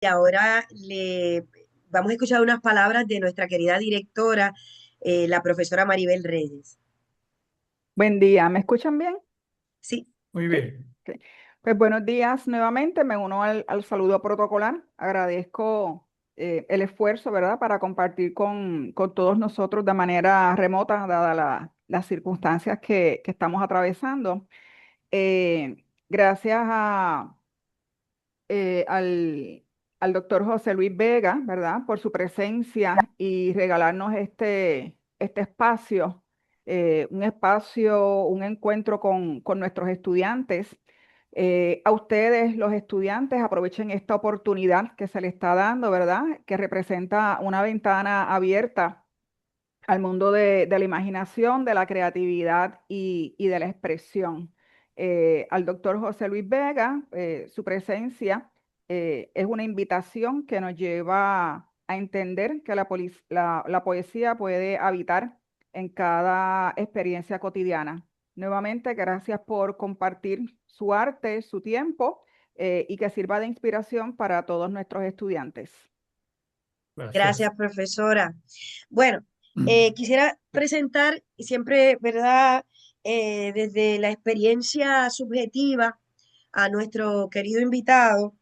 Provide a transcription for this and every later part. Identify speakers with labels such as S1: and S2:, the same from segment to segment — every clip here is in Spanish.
S1: Y ahora le vamos a escuchar unas palabras de nuestra querida directora, la profesora Maribel Reyes.
S2: Buen día, ¿me escuchan bien?
S1: Sí,
S3: Muy bien.
S2: Ok. Pues buenos días nuevamente, me uno al saludo protocolar. Agradezco el esfuerzo, ¿verdad?, para compartir con todos nosotros de manera remota, dadas las circunstancias que estamos atravesando. Gracias al doctor José Luis Vega, ¿verdad?, por su presencia y regalarnos este espacio, un espacio, un encuentro con nuestros estudiantes. A ustedes, los estudiantes, aprovechen esta oportunidad que se les está dando, ¿verdad?, que representa una ventana abierta al mundo de la imaginación, de la creatividad y de la expresión. Al doctor José Luis Vega, su presencia es una invitación que nos lleva a entender que la poesía puede habitar en cada experiencia cotidiana. Nuevamente, gracias por compartir su arte, su tiempo, y que sirva de inspiración para todos nuestros estudiantes.
S1: gracias,
S3: Gracias.
S1: profesora. Bueno, quisiera presentar siempre, ¿verdad? Desde la experiencia subjetiva a nuestro querido invitado.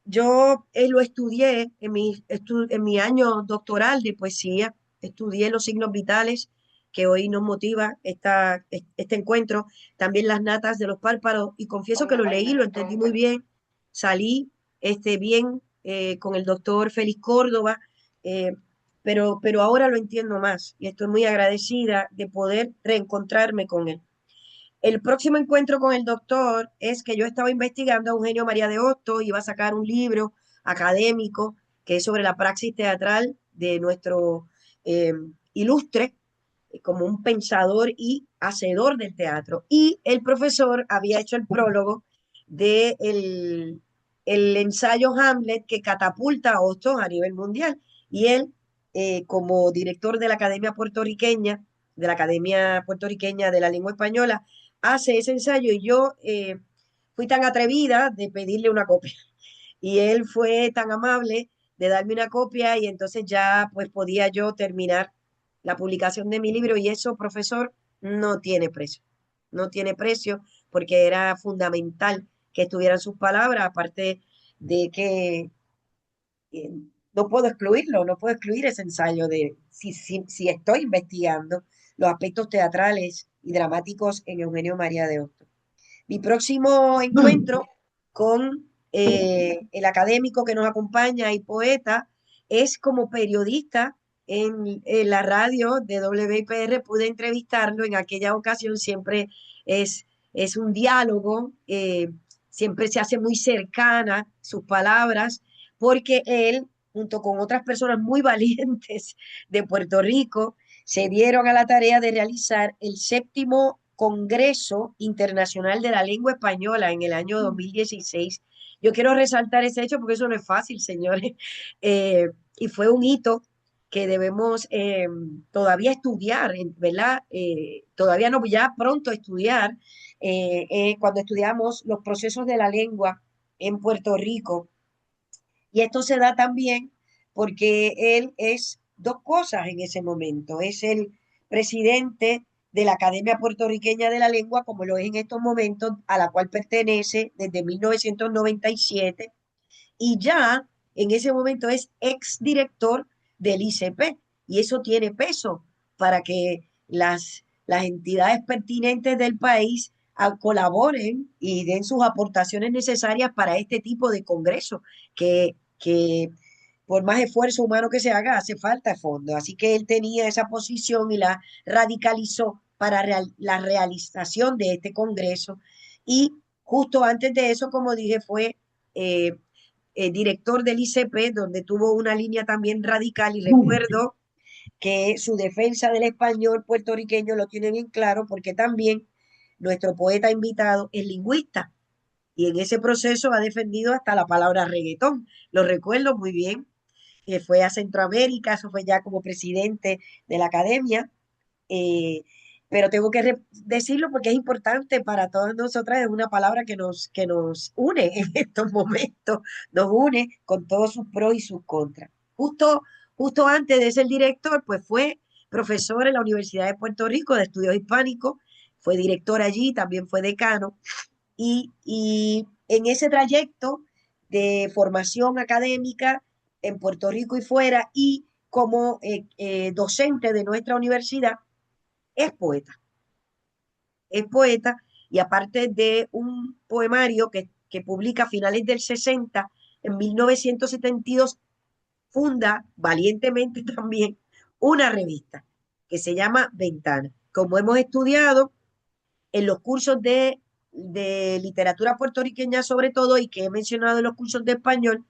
S1: Yo lo estudié en mi año doctoral de poesía, estudié los signos vitales que hoy nos motiva este encuentro, también las natas de los párpados, y confieso que lo leí, lo entendí muy bien, salí bien con el doctor Félix Córdoba, eh, pero ahora lo entiendo más y estoy muy agradecida de poder reencontrarme con él. El próximo encuentro con el doctor es que yo estaba investigando a Eugenio María de Hostos, iba a sacar un libro académico que es sobre la praxis teatral de nuestro eh, ilustre, como un pensador y hacedor del teatro. Y el profesor había hecho el prólogo de el ensayo Hamlet que catapulta a Hostos a nivel mundial. Y él, como director de la Academia Puertorriqueña de la Lengua Española, hace ese ensayo y yo fui tan atrevida de pedirle una copia. Y él fue tan amable de darme una copia y entonces ya pues podía yo terminar la publicación de mi libro y eso, profesor, no tiene precio. No tiene precio porque era fundamental que estuvieran sus palabras, aparte de que eh, no puedo excluirlo, no puedo excluir ese ensayo de si estoy investigando los aspectos teatrales y dramáticos en Eugenio María de Hostos. Mi próximo encuentro con el académico que nos acompaña y poeta es como periodista en la radio de WIPR. Pude entrevistarlo en aquella ocasión, siempre es, es un diálogo, siempre se hace muy cercana sus palabras, porque él, junto con otras personas muy valientes de Puerto Rico, se dieron a la tarea de realizar el séptimo Congreso Internacional de la Lengua Española en el año 2016. Yo quiero resaltar ese hecho porque eso no es fácil, señores. Y fue un hito que debemos todavía estudiar, ¿verdad? Todavía no, ya pronto estudiar, cuando estudiamos los procesos de la lengua en Puerto Rico. Y esto se da también porque él es dos cosas en ese momento. Es el presidente de la Academia Puertorriqueña de la Lengua, como lo es en estos momentos, a la cual pertenece desde 1997, y ya en ese momento es exdirector del ICP. Y eso tiene peso para que las entidades pertinentes del país colaboren y den sus aportaciones necesarias para este tipo de congreso, que por más esfuerzo humano que se haga, hace falta fondo. Así que él tenía esa posición y la radicalizó para la realización de este congreso. Y justo antes de eso, como dije, fue eh, director del ICP, donde tuvo una línea también radical, y recuerdo que su defensa del español puertorriqueño lo tiene bien claro porque también nuestro poeta invitado es lingüista y en ese proceso ha defendido hasta la palabra reggaetón. Lo recuerdo muy bien, que fue a Centroamérica, eso fue ya como presidente de la academia, eh, pero tengo que decirlo porque es importante para todas nosotras, es una palabra que nos une en estos momentos, nos une con todos sus pros y sus contras. Justo antes de ser director, pues fue profesor en la Universidad de Puerto Rico de Estudios Hispánicos, fue director allí, también fue decano, y en ese trayecto de formación académica en Puerto Rico y fuera, y como docente de nuestra universidad, es poeta. Es poeta y aparte de un poemario que publica a finales del 60, en 1972 funda valientemente también una revista que se llama Ventana. Como hemos estudiado en los cursos de literatura puertorriqueña sobre todo y que he mencionado en los cursos de español,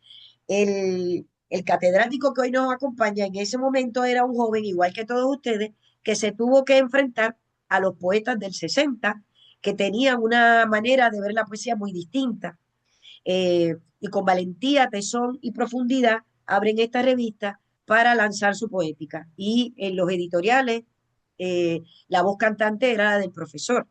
S1: el catedrático que hoy nos acompaña en ese momento era un joven, igual que todos ustedes, que se tuvo que enfrentar a los poetas del 60, que tenían una manera de ver la poesía muy distinta. Y con valentía, tesón y profundidad abren esta revista para lanzar su poética. Y en los editoriales, la voz cantante era la del profesor.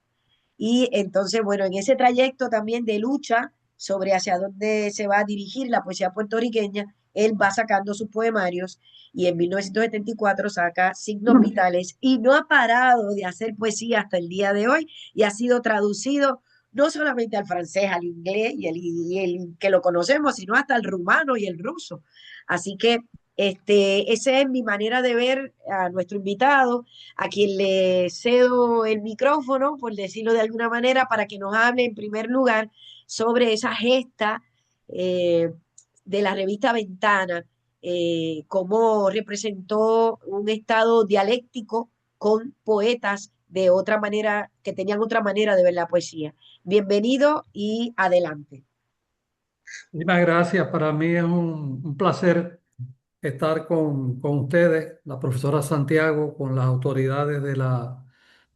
S1: Y entonces, bueno, en ese trayecto también de lucha sobre hacia dónde se va a dirigir la poesía puertorriqueña, él va sacando sus poemarios y en 1974 saca Signos Vitales y no ha parado de hacer poesía hasta el día de hoy y ha sido traducido no solamente al francés, al inglés y el que lo conocemos, sino hasta el rumano y el ruso. Así que esa es mi manera de ver a nuestro invitado, a quien le cedo el micrófono, por decirlo de alguna manera, para que nos hable en primer lugar sobre esa gesta eh, de la revista Ventana, cómo representó un estado dialéctico con poetas de otra manera, que tenían otra manera de ver la poesía. Bienvenido y adelante.
S3: Muchísimas gracias. Para mí es un placer estar con ustedes, la profesora Santiago, con las autoridades de la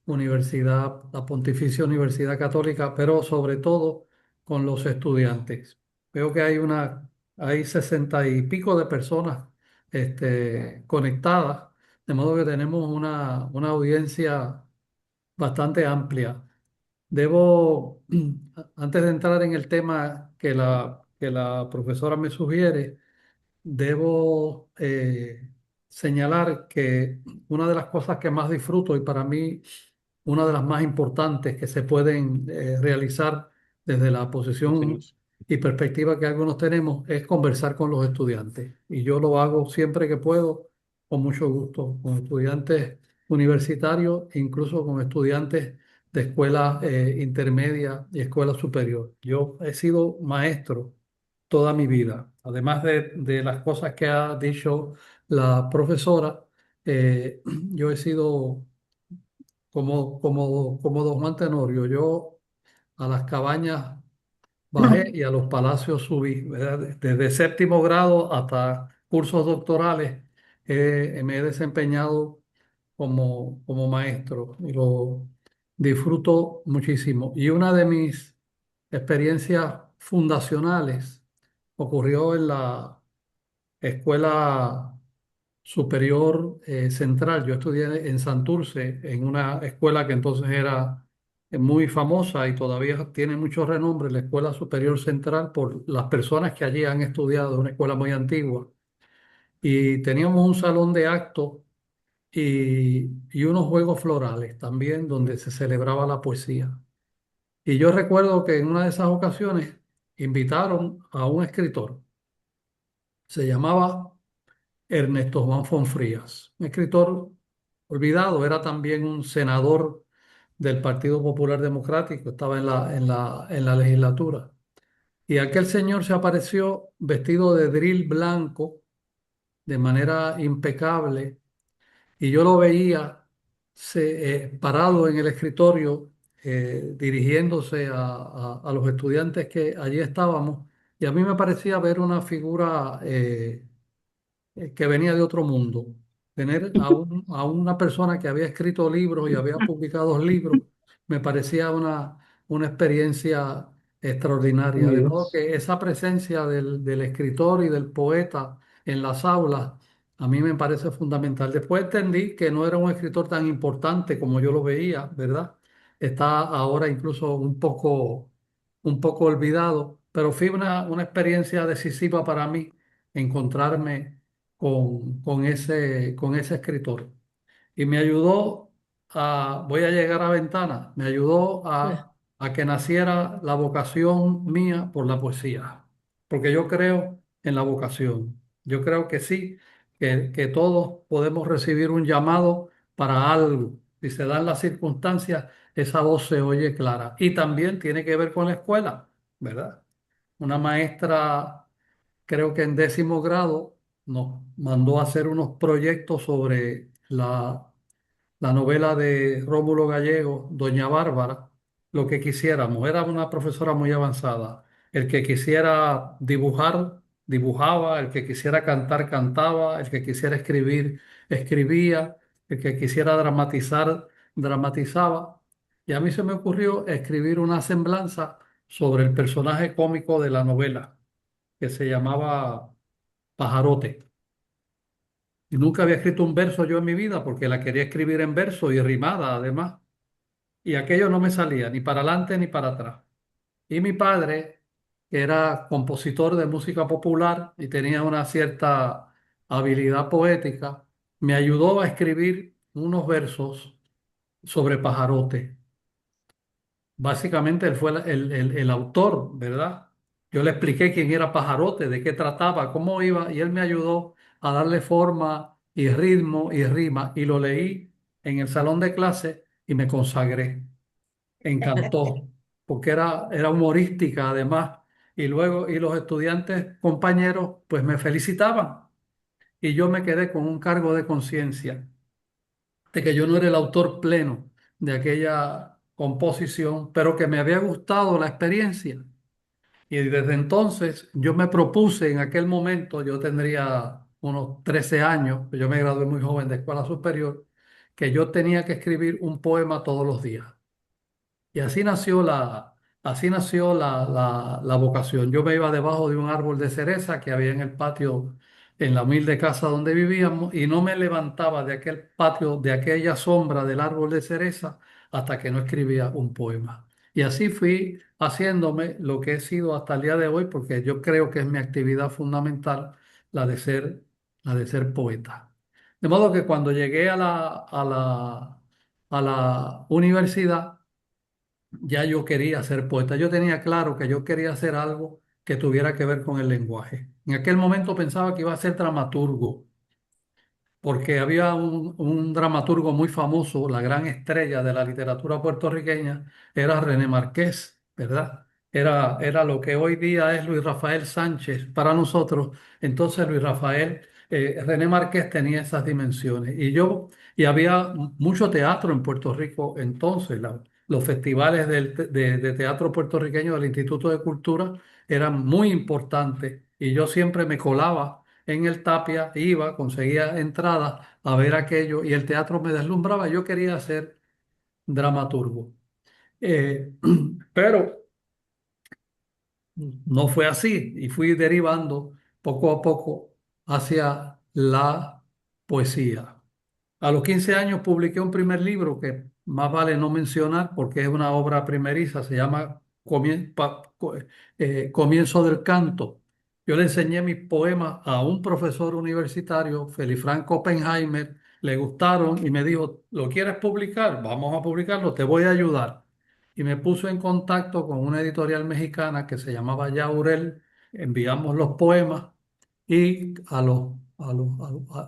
S3: Universidad, la Pontificia Universidad Católica, pero sobre todo con los estudiantes. Veo que hay 60 y pico de personas conectadas, de modo que tenemos una audiencia bastante amplia. Debo, antes de entrar en el tema que la profesora me sugiere, debo señalar que una de las cosas que más disfruto y para mí una de las más importantes que se pueden realizar desde la posición y perspectiva que algunos tenemos es conversar con los estudiantes. Y yo lo hago siempre que puedo, con mucho gusto, con estudiantes universitarios e incluso con estudiantes de escuela intermedia y escuela superior. Yo he sido maestro toda mi vida. Además de las cosas que ha dicho la profesora, yo he sido como don Juan Tenorio. Yo a las cabañas bajé y a los palacios subí, ¿verdad? Desde séptimo grado hasta cursos doctorales me he desempeñado como maestro y lo disfruto muchísimo. Y una de mis experiencias fundacionales ocurrió en la Escuela Superior Central. Yo estudié en Santurce, en una escuela que entonces era muy famosa y todavía tiene mucho renombre, la Escuela Superior Central, por las personas que allí han estudiado, una escuela muy antigua. Y teníamos un salón de actos y unos juegos florales también donde se celebraba la poesía. Y yo recuerdo que en una de esas ocasiones invitaron a un escritor, se llamaba Ernesto Juan Fonfrías, un escritor olvidado, era también un senador del Partido Popular Democrático, estaba en la legislatura. Y aquel señor se apareció vestido de dril blanco, de manera impecable, y yo lo veía parado en el escritorio, dirigiéndose a los estudiantes que allí estábamos, y a mí me parecía ver una figura que venía de otro mundo. Tener a una persona que había escrito libros y había publicado libros me parecía una experiencia extraordinaria. De modo que esa presencia del escritor y del poeta en las aulas A mí me parece fundamental. Después entendí que no era un escritor tan importante como yo lo veía, ¿verdad? Está ahora incluso un poco olvidado, pero fue una experiencia decisiva para mí encontrarme con ese escritor. Y me ayudó voy a llegar a Ventana, me ayudó a que naciera la vocación mía por la poesía, porque yo creo en la vocación. Yo creo que sí, que todos podemos recibir un llamado para algo. Si se dan las circunstancias, esa voz se oye clara. Y también tiene que ver con la escuela, ¿verdad? Una maestra, creo que en 10.º grado, nos mandó a hacer unos proyectos sobre la novela de Rómulo Gallego, Doña Bárbara, lo que quisiéramos. Era una profesora muy avanzada. El que quisiera dibujar, dibujaba, el que quisiera cantar, cantaba, el que quisiera escribir, escribía, el que quisiera dramatizar, dramatizaba. Y a mí se me ocurrió escribir una semblanza sobre el personaje cómico de la novela, que se llamaba Pajarote. Y nunca había escrito un verso yo en mi vida porque la quería escribir en verso y rimada además. Y aquello no me salía ni para adelante ni para atrás. Y mi padre, que era compositor de música popular y tenía una cierta habilidad poética, me ayudó a escribir unos versos sobre Pajarote. Básicamente él fue el autor, ¿verdad? Yo le expliqué quién era Pajarote, de qué trataba, cómo iba, y él me ayudó a darle forma y ritmo y rima, y lo leí en el salón de clase y me consagré. Encantó, porque era humorística además, y luego, y los estudiantes, compañeros, pues me felicitaban, y yo me quedé con un cargo de conciencia de que yo no era el autor pleno de aquella composición, pero que me había gustado la experiencia. Y desde entonces yo me propuse en aquel momento, yo tendría unos 13 años, yo me gradué muy joven de escuela superior, que yo tenía que escribir un poema todos los días. Y así nació la vocación. Yo me iba debajo de un árbol de cereza que había en el patio, en la humilde casa donde vivíamos, y no me levantaba de aquel patio, de aquella sombra del árbol de cereza, hasta que no escribía un poema. Y así fui haciéndome lo que he sido hasta el día de hoy, porque yo creo que es mi actividad fundamental, la de ser, la de ser poeta. De modo que cuando llegué a la universidad, ya yo quería ser poeta. Yo tenía claro que yo quería hacer algo que tuviera que ver con el lenguaje. En aquel momento pensaba que iba a ser dramaturgo, porque había un dramaturgo muy famoso, la gran estrella de la literatura puertorriqueña, era René Marqués, ¿verdad? Era lo que hoy día es Luis Rafael Sánchez para nosotros. Entonces René Márquez tenía esas dimensiones. Y había mucho teatro en Puerto Rico entonces. Los festivales de teatro puertorriqueño del Instituto de Cultura eran muy importantes y yo siempre me colaba en el Tapia, iba, conseguía entradas a ver aquello y el teatro me deslumbraba. Yo quería ser dramaturgo. Eh, pero no fue así y fui derivando poco a poco hacia la poesía. A los 15 años publiqué un primer libro que más vale no mencionar porque es una obra primeriza, se llama Comienzo del Canto. Yo le enseñé mis poemas a un profesor universitario, Felifranco Oppenheimer, le gustaron y me dijo, ¿lo quieres publicar? Vamos a publicarlo, te voy a ayudar. Y me puso en contacto con una editorial mexicana que se llamaba Yaurel, enviamos los poemas y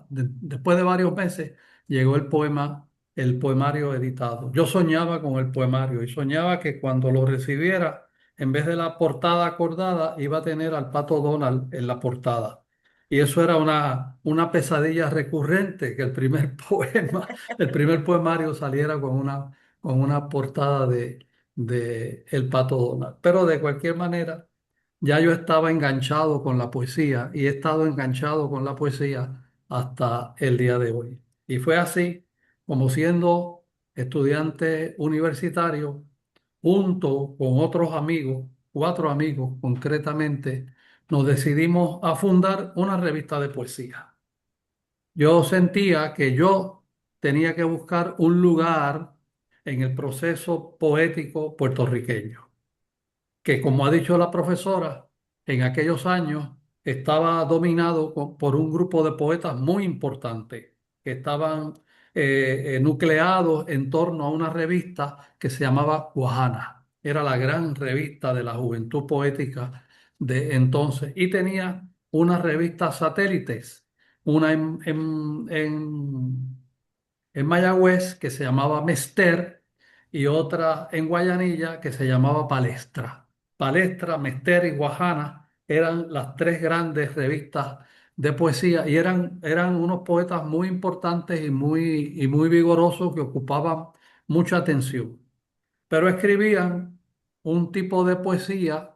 S3: después de varios meses llegó el poemario editado. Yo soñaba con el poemario y soñaba que cuando lo recibiera, en vez de la portada acordada, iba a tener al Pato Donald en la portada. Y eso era una pesadilla recurrente, que el primer el primer poemario saliera con una portada de el Pato Donald. Pero de cualquier manera, ya yo estaba enganchado con la poesía y he estado enganchado con la poesía hasta el día de hoy. Y fue así como siendo estudiante universitario, junto con otros amigos, 4 amigos concretamente, nos decidimos a fundar una revista de poesía. yo sentía que yo tenía que buscar un lugar en el proceso poético puertorriqueño, que como ha dicho la profesora, en aquellos años estaba dominado por un grupo de poetas muy importante, que estaban nucleados en torno a una revista que se llamaba Guajana. Era la gran revista de la juventud poética de entonces y tenía unas revistas satélites, una en Mayagüez que se llamaba Mester y otra en Guayanilla que se llamaba Palestra. Palestra, Mester y Guajana eran las tres grandes revistas de poesía y eran unos poetas muy importantes y muy vigorosos que ocupaban mucha atención. Pero escribían un tipo de poesía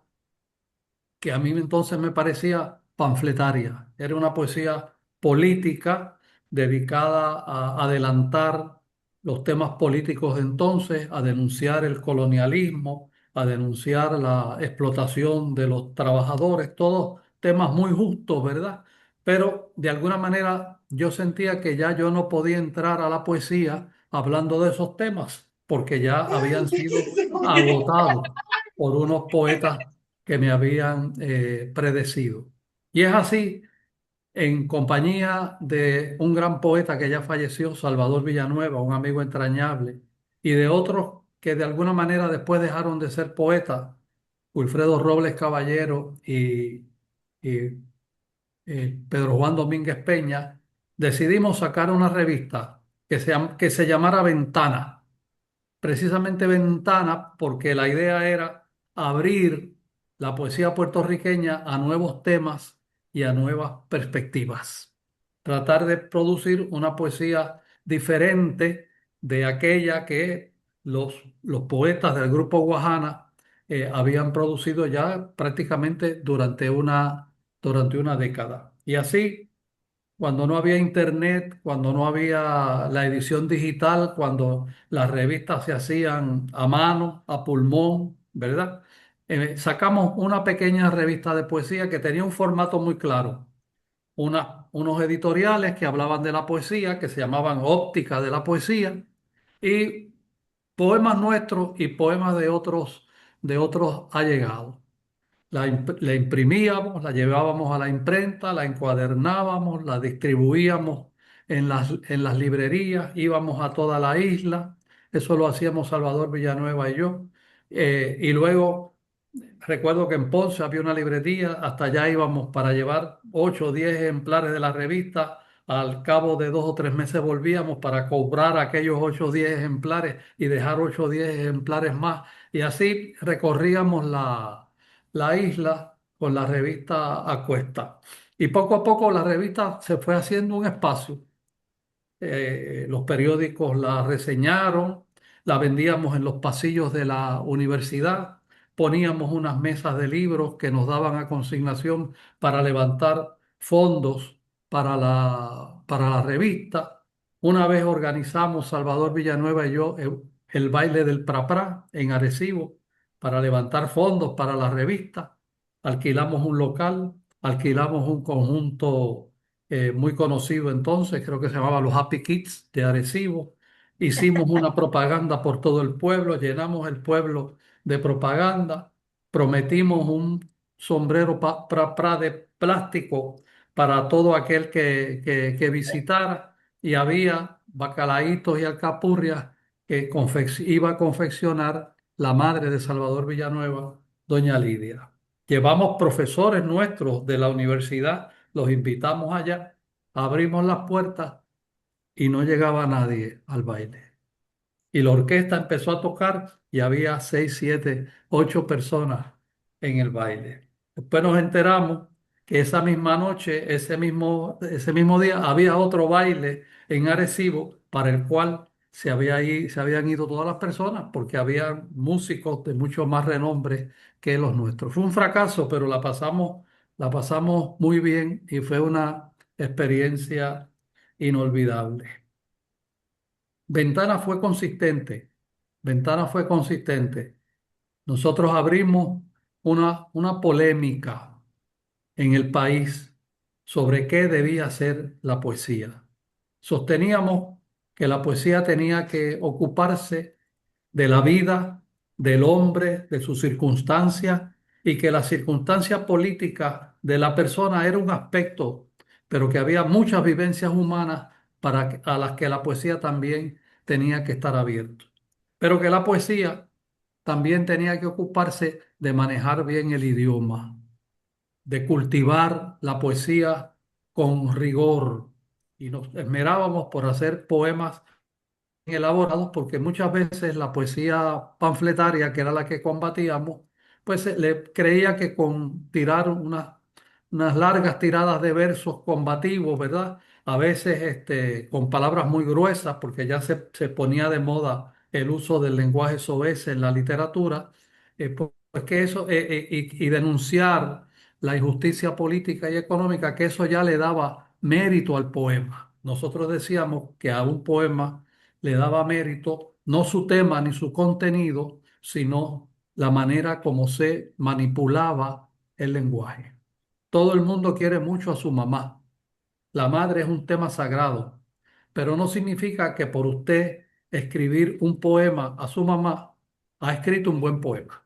S3: que a mí entonces me parecía panfletaria. Era una poesía política dedicada a adelantar los temas políticos de entonces, a denunciar el colonialismo, a denunciar la explotación de los trabajadores, todos temas muy justos, ¿verdad? Pero de alguna manera yo sentía que ya yo no podía entrar a la poesía hablando de esos temas, porque ya habían sido agotados por unos poetas que me habían predecido. Y es así, en compañía de un gran poeta que ya falleció, Salvador Villanueva, un amigo entrañable, y de otros que de alguna manera después dejaron de ser poetas, Wilfredo Robles Caballero y, Pedro Juan Domínguez Peña, decidimos sacar una revista que se llamara Ventana, precisamente Ventana, porque la idea era abrir la poesía puertorriqueña a nuevos temas y a nuevas perspectivas. Tratar de producir una poesía diferente de aquella que los poetas del grupo Guajana habían producido ya prácticamente durante una década. Y así cuando no había internet, cuando no había la edición digital, cuando las revistas se hacían a mano, a pulmón, ¿verdad? Sacamos una pequeña revista de poesía que tenía un formato muy claro. Unos editoriales que hablaban de la poesía, que se llamaban Óptica de la Poesía, y poemas nuestros y poemas de otros allegados. La imprimíamos, la llevábamos a la imprenta, la encuadernábamos, la distribuíamos en las librerías, íbamos a toda la isla, eso lo hacíamos Salvador Villanueva y yo. Y luego recuerdo que en Ponce había una librería, hasta allá íbamos para llevar 8 o 10 ejemplares de la revista. Al cabo de 2 o 3 meses volvíamos para cobrar aquellos 8 o 10 ejemplares y dejar 8 o 10 ejemplares más. Y así recorríamos la isla con la revista a cuesta. Y poco a poco la revista se fue haciendo un espacio. Los periódicos la reseñaron, la vendíamos en los pasillos de la universidad, poníamos unas mesas de libros que nos daban a consignación para levantar fondos para la revista. Una vez organizamos Salvador Villanueva y yo el baile del Prapra en Arecibo para levantar fondos para la revista. Alquilamos un local, alquilamos un conjunto muy conocido entonces, creo que se llamaba los Happy Kids de Arecibo. Hicimos una propaganda por todo el pueblo, llenamos el pueblo de propaganda, prometimos un sombrero de plástico para todo aquel que visitara y había bacalaitos y alcapurrias que iba a confeccionar la madre de Salvador Villanueva, doña Lidia. Llevamos profesores nuestros de la universidad, los invitamos allá, abrimos las puertas y no llegaba nadie al baile. Y la orquesta empezó a tocar y había 6, 7, 8 personas en el baile. Después nos enteramos que esa misma noche, ese mismo día, había otro baile en Arecibo para el cual se habían ido todas las personas porque había músicos de mucho más renombre que los nuestros. Fue un fracaso, pero la pasamos muy bien y fue una experiencia inolvidable. Ventana fue consistente, Ventana fue consistente. Nosotros abrimos una polémica en el país sobre qué debía ser la poesía. Sosteníamos que la poesía tenía que ocuparse de la vida del hombre, de sus circunstancias, y que la circunstancia política de la persona era un aspecto, pero que había muchas vivencias humanas a las que la poesía también tenía que estar abierto. Pero que la poesía también tenía que ocuparse de manejar bien el idioma, de cultivar la poesía con rigor, y nos esmerábamos por hacer poemas elaborados, porque muchas veces la poesía panfletaria, que era la que combatíamos, pues le creía que con tirar unas largas tiradas de versos combativos, ¿verdad? A veces con palabras muy gruesas, porque ya se ponía de moda el uso del lenguaje soez en la literatura, pues que eso, y denunciar la injusticia política y económica, que eso ya le daba mérito al poema. Nosotros decíamos que a un poema le daba mérito no su tema ni su contenido, sino la manera como se manipulaba el lenguaje. Todo el mundo quiere mucho a su mamá. La madre es un tema sagrado, pero no significa que por usted escribir un poema a su mamá ha escrito un buen poema.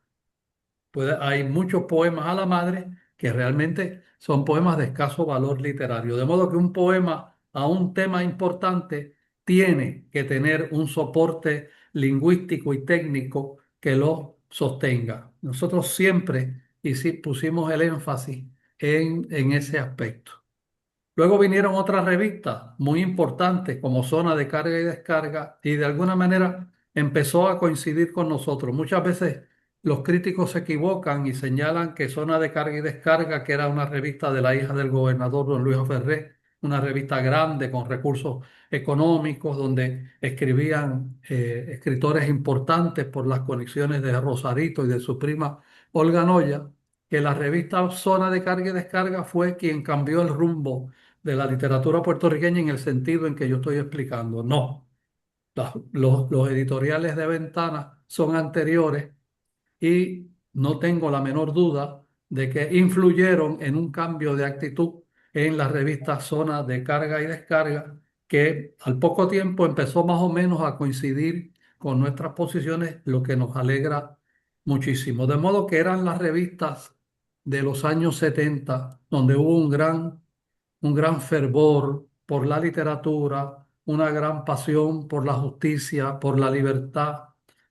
S3: Hay muchos poemas a la madre que realmente son poemas de escaso valor literario. De modo que un poema a un tema importante tiene que tener un soporte lingüístico y técnico que lo sostenga. Nosotros siempre y sí pusimos el énfasis en ese aspecto. Luego vinieron otras revistas muy importantes como Zona de Carga y Descarga, y de alguna manera empezó a coincidir con nosotros. Muchas veces los críticos se equivocan y señalan que Zona de Carga y Descarga, que era una revista de la hija del gobernador don Luis Ferré, una revista grande con recursos económicos, donde escribían escritores importantes por las conexiones de Rosarito y de su prima Olga Noya, que la revista Zona de Carga y Descarga fue quien cambió el rumbo de la literatura puertorriqueña en el sentido en que yo estoy explicando. No, los editoriales de Ventana son anteriores, y no tengo la menor duda de que influyeron en un cambio de actitud en la revista Zona de Carga y Descarga, que al poco tiempo empezó más o menos a coincidir con nuestras posiciones, lo que nos alegra muchísimo. De modo que eran las revistas de los años 70 donde hubo un gran fervor por la literatura, una gran pasión por la justicia, por la libertad,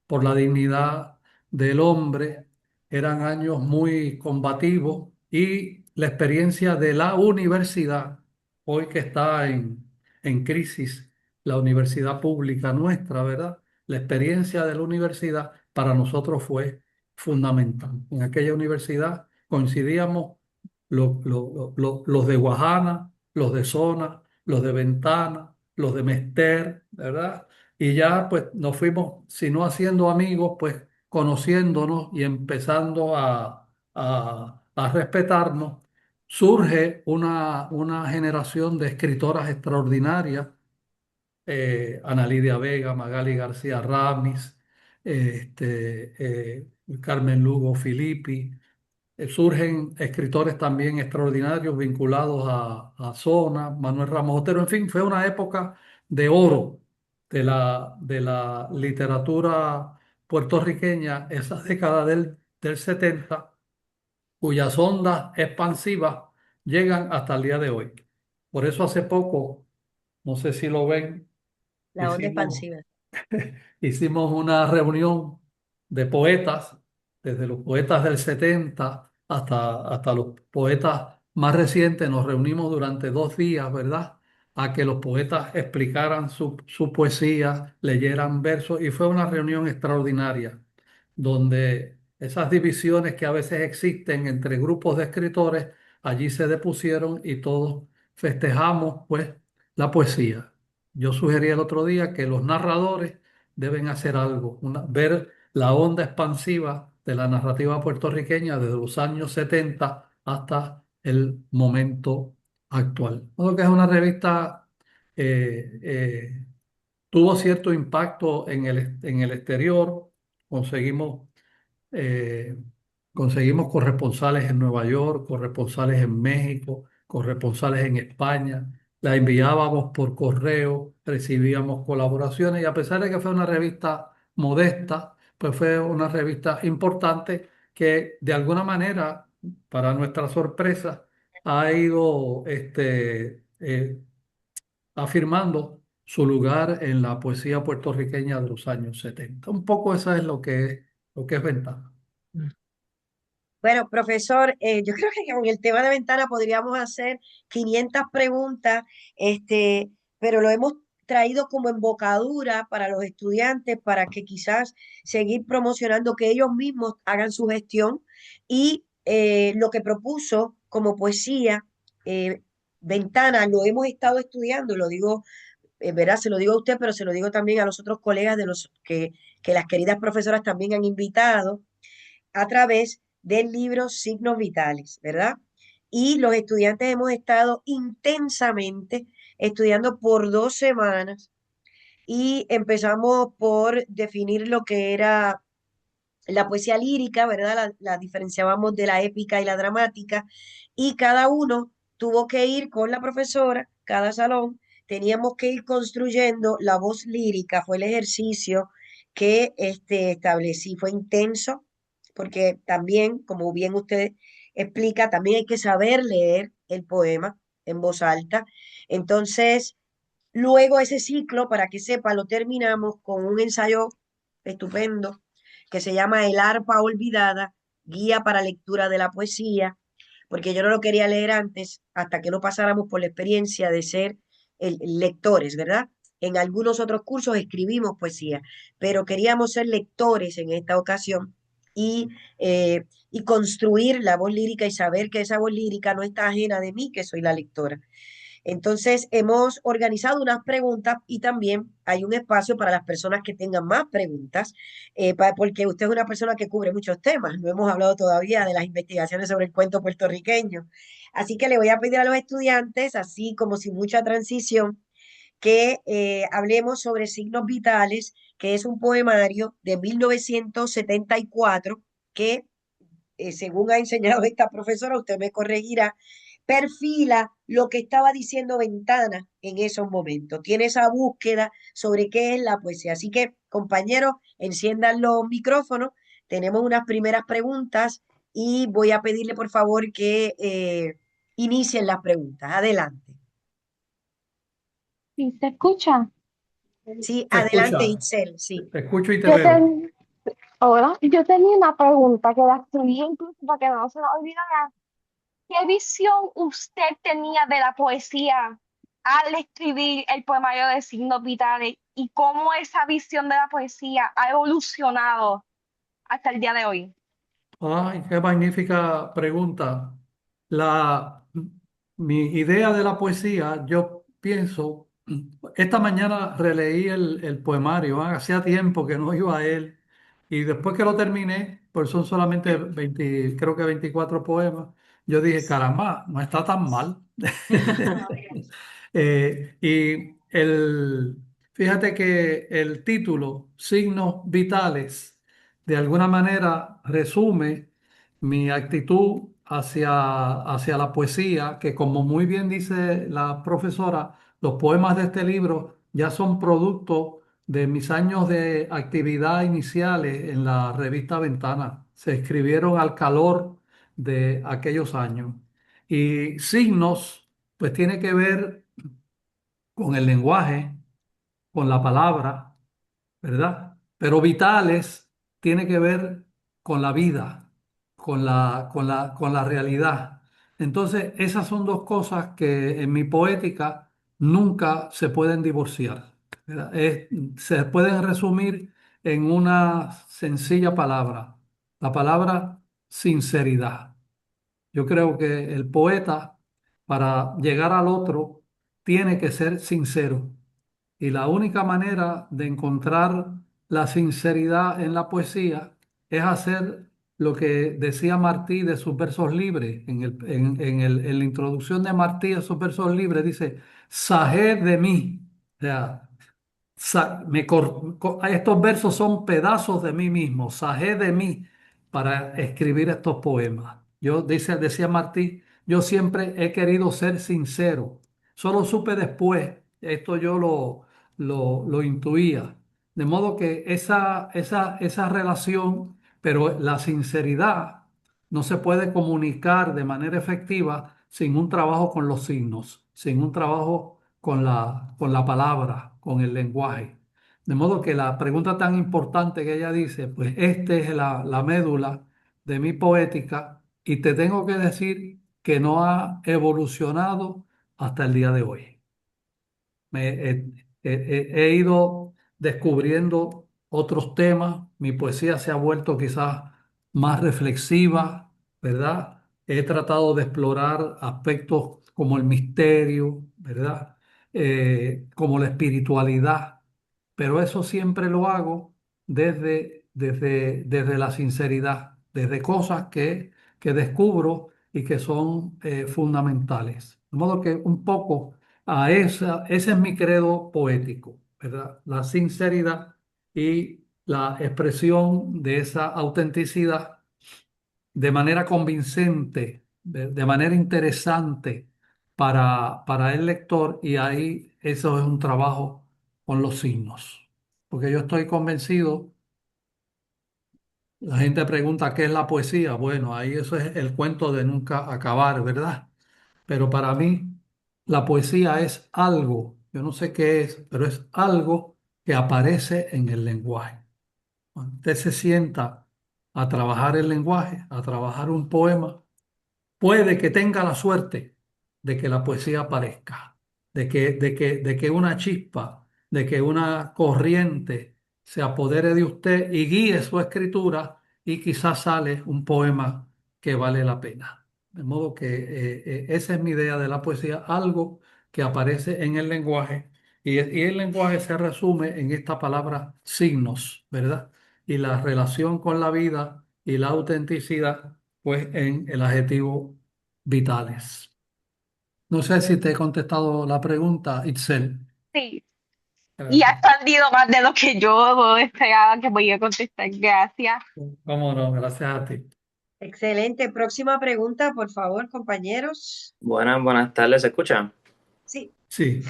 S3: por la dignidad del hombre. Eran años muy combativos, y la experiencia de la universidad, hoy que está en crisis, la universidad pública nuestra, ¿verdad? La experiencia de la universidad para nosotros fue fundamental. En aquella universidad coincidíamos los de Guajana, los de Zona, los de Ventana, los de Mester, ¿verdad? Y ya pues nos fuimos, si no haciendo amigos, pues conociéndonos y empezando a respetarnos. Surge una generación de escritoras extraordinarias, Ana Lidia Vega, Magali García Ramis, Carmen Lugo Filippi. Surgen escritores también extraordinarios vinculados a Zona, Manuel Ramos Otero. En fin, fue una época de oro de la literatura puertorriqueña, esa década del 70, cuyas ondas expansivas llegan hasta el día de hoy. Por eso hace poco, no sé si lo ven,
S1: La onda
S3: hicimos
S1: expansiva.
S3: hicimos una reunión de poetas, desde los poetas del 70 hasta los poetas más recientes. Nos reunimos durante 2 días, ¿verdad? A que los poetas explicaran su poesía, leyeran versos, y fue una reunión extraordinaria, donde esas divisiones que a veces existen entre grupos de escritores, allí se depusieron y todos festejamos, pues, la poesía. Yo sugerí el otro día que los narradores deben hacer algo, ver la onda expansiva de la narrativa puertorriqueña desde los años 70 hasta el momento actual. Creo que es una revista, eh, eh, tuvo cierto impacto en el exterior. Conseguimos eh, Conseguimos corresponsales en Nueva York, corresponsales en México, corresponsales en España. la enviábamos por correo, recibíamos colaboraciones y a pesar de que fue una revista modesta, pues fue una revista importante que de alguna manera, para nuestra sorpresa, ha ido afirmando su lugar en la poesía puertorriqueña de los años 70. Un poco eso es lo que es Ventana.
S1: Bueno, profesor, yo creo que con el tema de ventana podríamos hacer 500 preguntas, pero lo hemos traído como embocadura para los estudiantes para que quizás seguir promocionando que ellos mismos hagan su gestión y lo que propuso como poesía, eh, ventana, lo hemos estado estudiando, lo digo, verá, se lo digo a usted, pero se lo digo también a los otros colegas de los que las queridas profesoras también han invitado a través del libro Signos Vitales, ¿verdad? Y los estudiantes hemos estado intensamente estudiando por 2 semanas y empezamos por definir lo que era la poesía lírica, ¿verdad? La diferenciábamos de la épica y la dramática y cada uno tuvo que ir con la profesora, cada salón, teníamos que ir construyendo la voz lírica, fue el ejercicio que establecí, fue intenso, porque también, como bien usted explica, también hay que saber leer el poema en voz alta. Entonces, luego ese ciclo, para que sepa, lo terminamos con un ensayo estupendo que se llama El arpa olvidada, guía para lectura de la poesía, porque yo no lo quería leer antes hasta que no pasáramos por la experiencia de ser lectores, ¿verdad? En algunos otros cursos escribimos poesía, pero queríamos ser lectores en esta ocasión y construir la voz lírica y saber que esa voz lírica no está ajena de mí, que soy la lectora. Entonces, hemos organizado unas preguntas y también hay un espacio para las personas que tengan más preguntas, porque usted es una persona que cubre muchos temas. No hemos hablado todavía de las investigaciones sobre el cuento puertorriqueño. Así que le voy a pedir a los estudiantes, así como sin mucha transición, que hablemos sobre Signos Vitales, que es un poemario de 1974 que, según ha enseñado esta profesora, usted me corregirá, perfila lo que estaba diciendo Ventana en esos momentos. Tiene esa búsqueda sobre qué es la poesía. Así que, compañeros, enciendan los micrófonos. Tenemos unas primeras preguntas y voy a pedirle, por favor, que inicien las preguntas. Adelante.
S4: Sí, se escucha.
S1: Sí,
S3: Te
S1: adelante,
S3: escucha,
S1: Itzel, sí.
S3: te escucho y te
S4: Yo,
S3: veo.
S4: ahora, yo tenía una pregunta que la escribí incluso para que no se me olvidara. ¿Qué visión usted tenía de la poesía al escribir el poemario de Signos Vitales y cómo esa visión de la poesía ha evolucionado hasta el día de hoy?
S3: Ay, qué magnífica pregunta. La, mi idea de la poesía, yo pienso, esta mañana releí el poemario, hacía tiempo que no iba a él, y después que lo terminé, pues son solamente 20, creo que 24 poemas, yo dije, caramba, no está tan mal. Fíjate que el título, Signos Vitales, de alguna manera resume mi actitud hacia la poesía, que como muy bien dice la profesora, los poemas de este libro ya son producto de mis años de actividad iniciales en la revista Ventana. Se escribieron al calor de aquellos años. Y signos, pues tiene que ver con el lenguaje, con la palabra, ¿verdad? Pero vitales tiene que ver con la vida, con la realidad. Entonces, esas son dos cosas que en mi poética nunca se pueden divorciar, ¿verdad? Se pueden resumir en una sencilla palabra, la palabra sinceridad. Yo creo que el poeta, para llegar al otro, tiene que ser sincero. Y la única manera de encontrar la sinceridad en la poesía es hacer lo que decía Martí de sus versos libres. En la introducción de Martí a sus versos libres dice, sajé de mí. O sea, estos versos son pedazos de mí mismo, sajé de mí para escribir estos poemas. Decía Martí, yo siempre he querido ser sincero, Solo supe después, esto yo lo intuía. De modo que esa relación, pero la sinceridad no se puede comunicar de manera efectiva sin un trabajo con los signos, sin un trabajo con la palabra, con el lenguaje. De modo que la pregunta tan importante que ella dice, pues esta es la médula de mi poética y te tengo que decir que no ha evolucionado hasta el día de hoy. He ido descubriendo otros temas, mi poesía se ha vuelto quizás más reflexiva, ¿verdad? He tratado de explorar aspectos como el misterio, ¿verdad? Como la espiritualidad, pero eso siempre lo hago desde la sinceridad, desde cosas que descubro y que son fundamentales. De modo que un poco ese es mi credo poético, ¿verdad? La sinceridad y la expresión de esa autenticidad de manera convincente, de manera interesante para el lector, y ahí eso es un trabajo con los signos. Porque yo estoy convencido, la gente pregunta qué es la poesía. Bueno, ahí eso es el cuento de nunca acabar, ¿verdad? Pero para mí la poesía es algo, yo no sé qué es, pero es algo que aparece en el lenguaje. Cuando usted se sienta a trabajar el lenguaje, a trabajar un poema, puede que tenga la suerte de que la poesía aparezca, de que una chispa, de que una corriente se apodere de usted y guíe su escritura y quizás sale un poema que vale la pena. De modo que esa es mi idea de la poesía, algo que aparece en el lenguaje y el lenguaje se resume en esta palabra signos, ¿verdad? Y la relación con la vida y la autenticidad pues en el adjetivo vitales. No sé si te he contestado la pregunta, Itzel.
S4: Sí, y ha
S3: Gracias.
S4: expandido más de lo que yo esperaba que podía contestar. Gracias.
S3: Cómo no, gracias a ti.
S1: Excelente. Próxima pregunta, por favor, compañeros.
S5: Buenas tardes, ¿se escucha?
S1: Sí.
S3: Sí,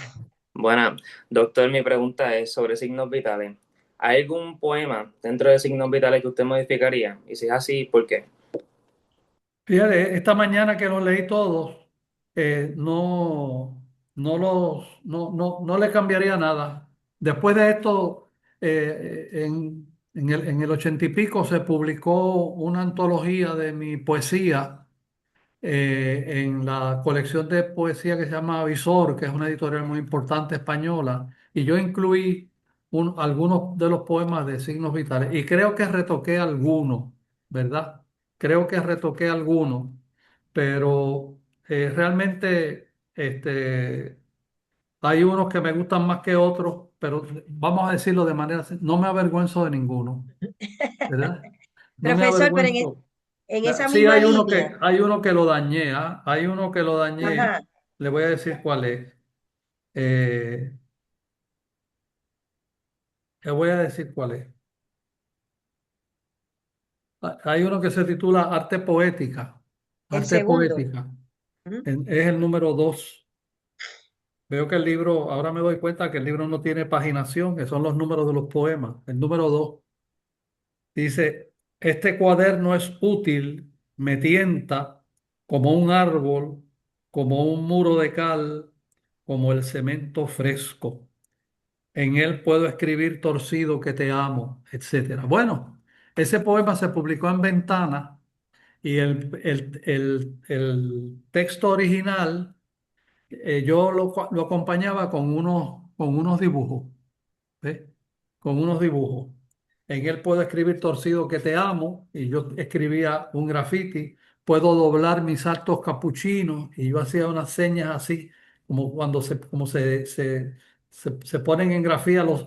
S5: Buenas, doctor, mi pregunta es sobre signos vitales. ¿Hay algún poema dentro de signos vitales que usted modificaría? Y si es así, ¿por qué?
S3: fíjate, esta mañana que los leí todos, no le cambiaría nada. Después de esto, en el 80 y pico se publicó una antología de mi poesía en la colección de poesía que se llama Visor, que es una editorial muy importante española, y yo incluí algunos de los poemas de signos vitales, y creo que retoqué algunos, ¿verdad? Creo que retoqué algunos, pero realmente hay unos que me gustan más que otros, pero vamos a decirlo de manera, no me avergüenzo de ninguno, ¿verdad? No me
S1: Profesor, pero
S3: avergüenzo.
S1: en esa
S3: Sí,
S1: misma línea.
S3: hay uno que lo dañé, ¿ah? Hay uno que lo dañé.
S1: Ajá.
S3: Le voy a decir cuál es. Eh, Le voy a decir cuál es. Hay uno que se titula Arte Poética.
S1: El
S3: Arte
S1: segundo.
S3: Poética.
S1: Ujú.
S3: Es el número 2. Veo que el libro, ahora me doy cuenta que el libro no tiene paginación, que son los números de los poemas. El número 2 dice, este cuaderno es útil, me tienta como un árbol, como un muro de cal, como el cemento fresco. En él puedo escribir torcido que te amo, etcétera. Bueno, ese poema se publicó en Ventana y el texto original yo lo acompañaba con unos dibujos. ¿Ves? Con unos dibujos. En él puedo escribir torcido que te amo, y yo escribía un graffiti. Puedo doblar mis altos capuchinos, y yo hacía unas señas así, como cuando se ponen en grafía los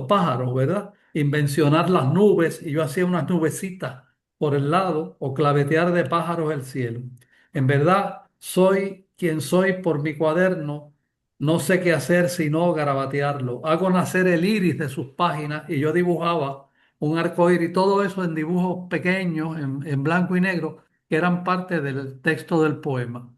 S3: pájaros, ¿verdad? Invencionar las nubes, y yo hacía unas nubecitas por el lado, o clavetear de pájaros el cielo. En verdad, soy quien soy por mi cuaderno, no sé qué hacer sino garabatearlo. Hago nacer el iris de sus páginas y yo dibujaba un arco iris, todo eso en dibujos pequeños, en blanco y negro, que eran parte del texto del poema.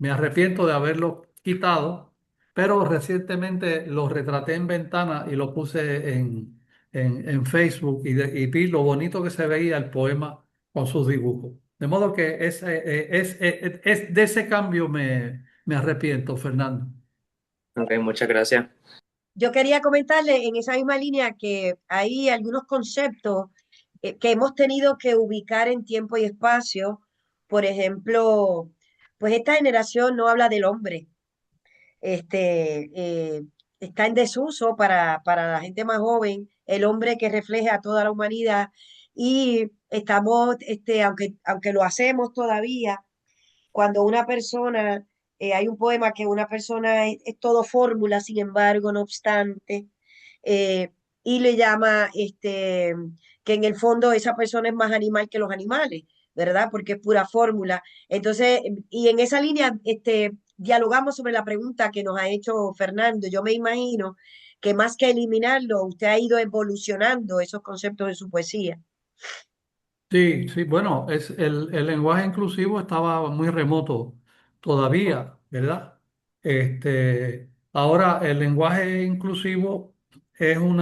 S3: Me arrepiento de haberlo quitado, pero recientemente lo retraté en ventana y lo puse en Facebook y vi lo bonito que se veía el poema con sus dibujos. De modo que es de ese cambio me arrepiento, Fernando.
S5: Ok, muchas gracias.
S1: Yo quería comentarle en esa misma línea que hay algunos conceptos que hemos tenido que ubicar en tiempo y espacio. Por ejemplo, pues esta generación no habla del hombre. Este, está en desuso para la gente más joven, el hombre que refleja a toda la humanidad. Y estamos, aunque lo hacemos todavía, cuando una persona, hay un poema que una persona es todo fórmula, sin embargo, no obstante, eh, y le llama que en el fondo esa persona es más animal que los animales, ¿verdad? Porque es pura fórmula. Entonces, y en esa línea, dialogamos sobre la pregunta que nos ha hecho Fernando. Yo me imagino que más que eliminarlo, usted ha ido evolucionando esos conceptos en su poesía.
S3: Sí, sí, bueno, el lenguaje inclusivo estaba muy remoto todavía, ¿verdad? Ahora el lenguaje inclusivo es un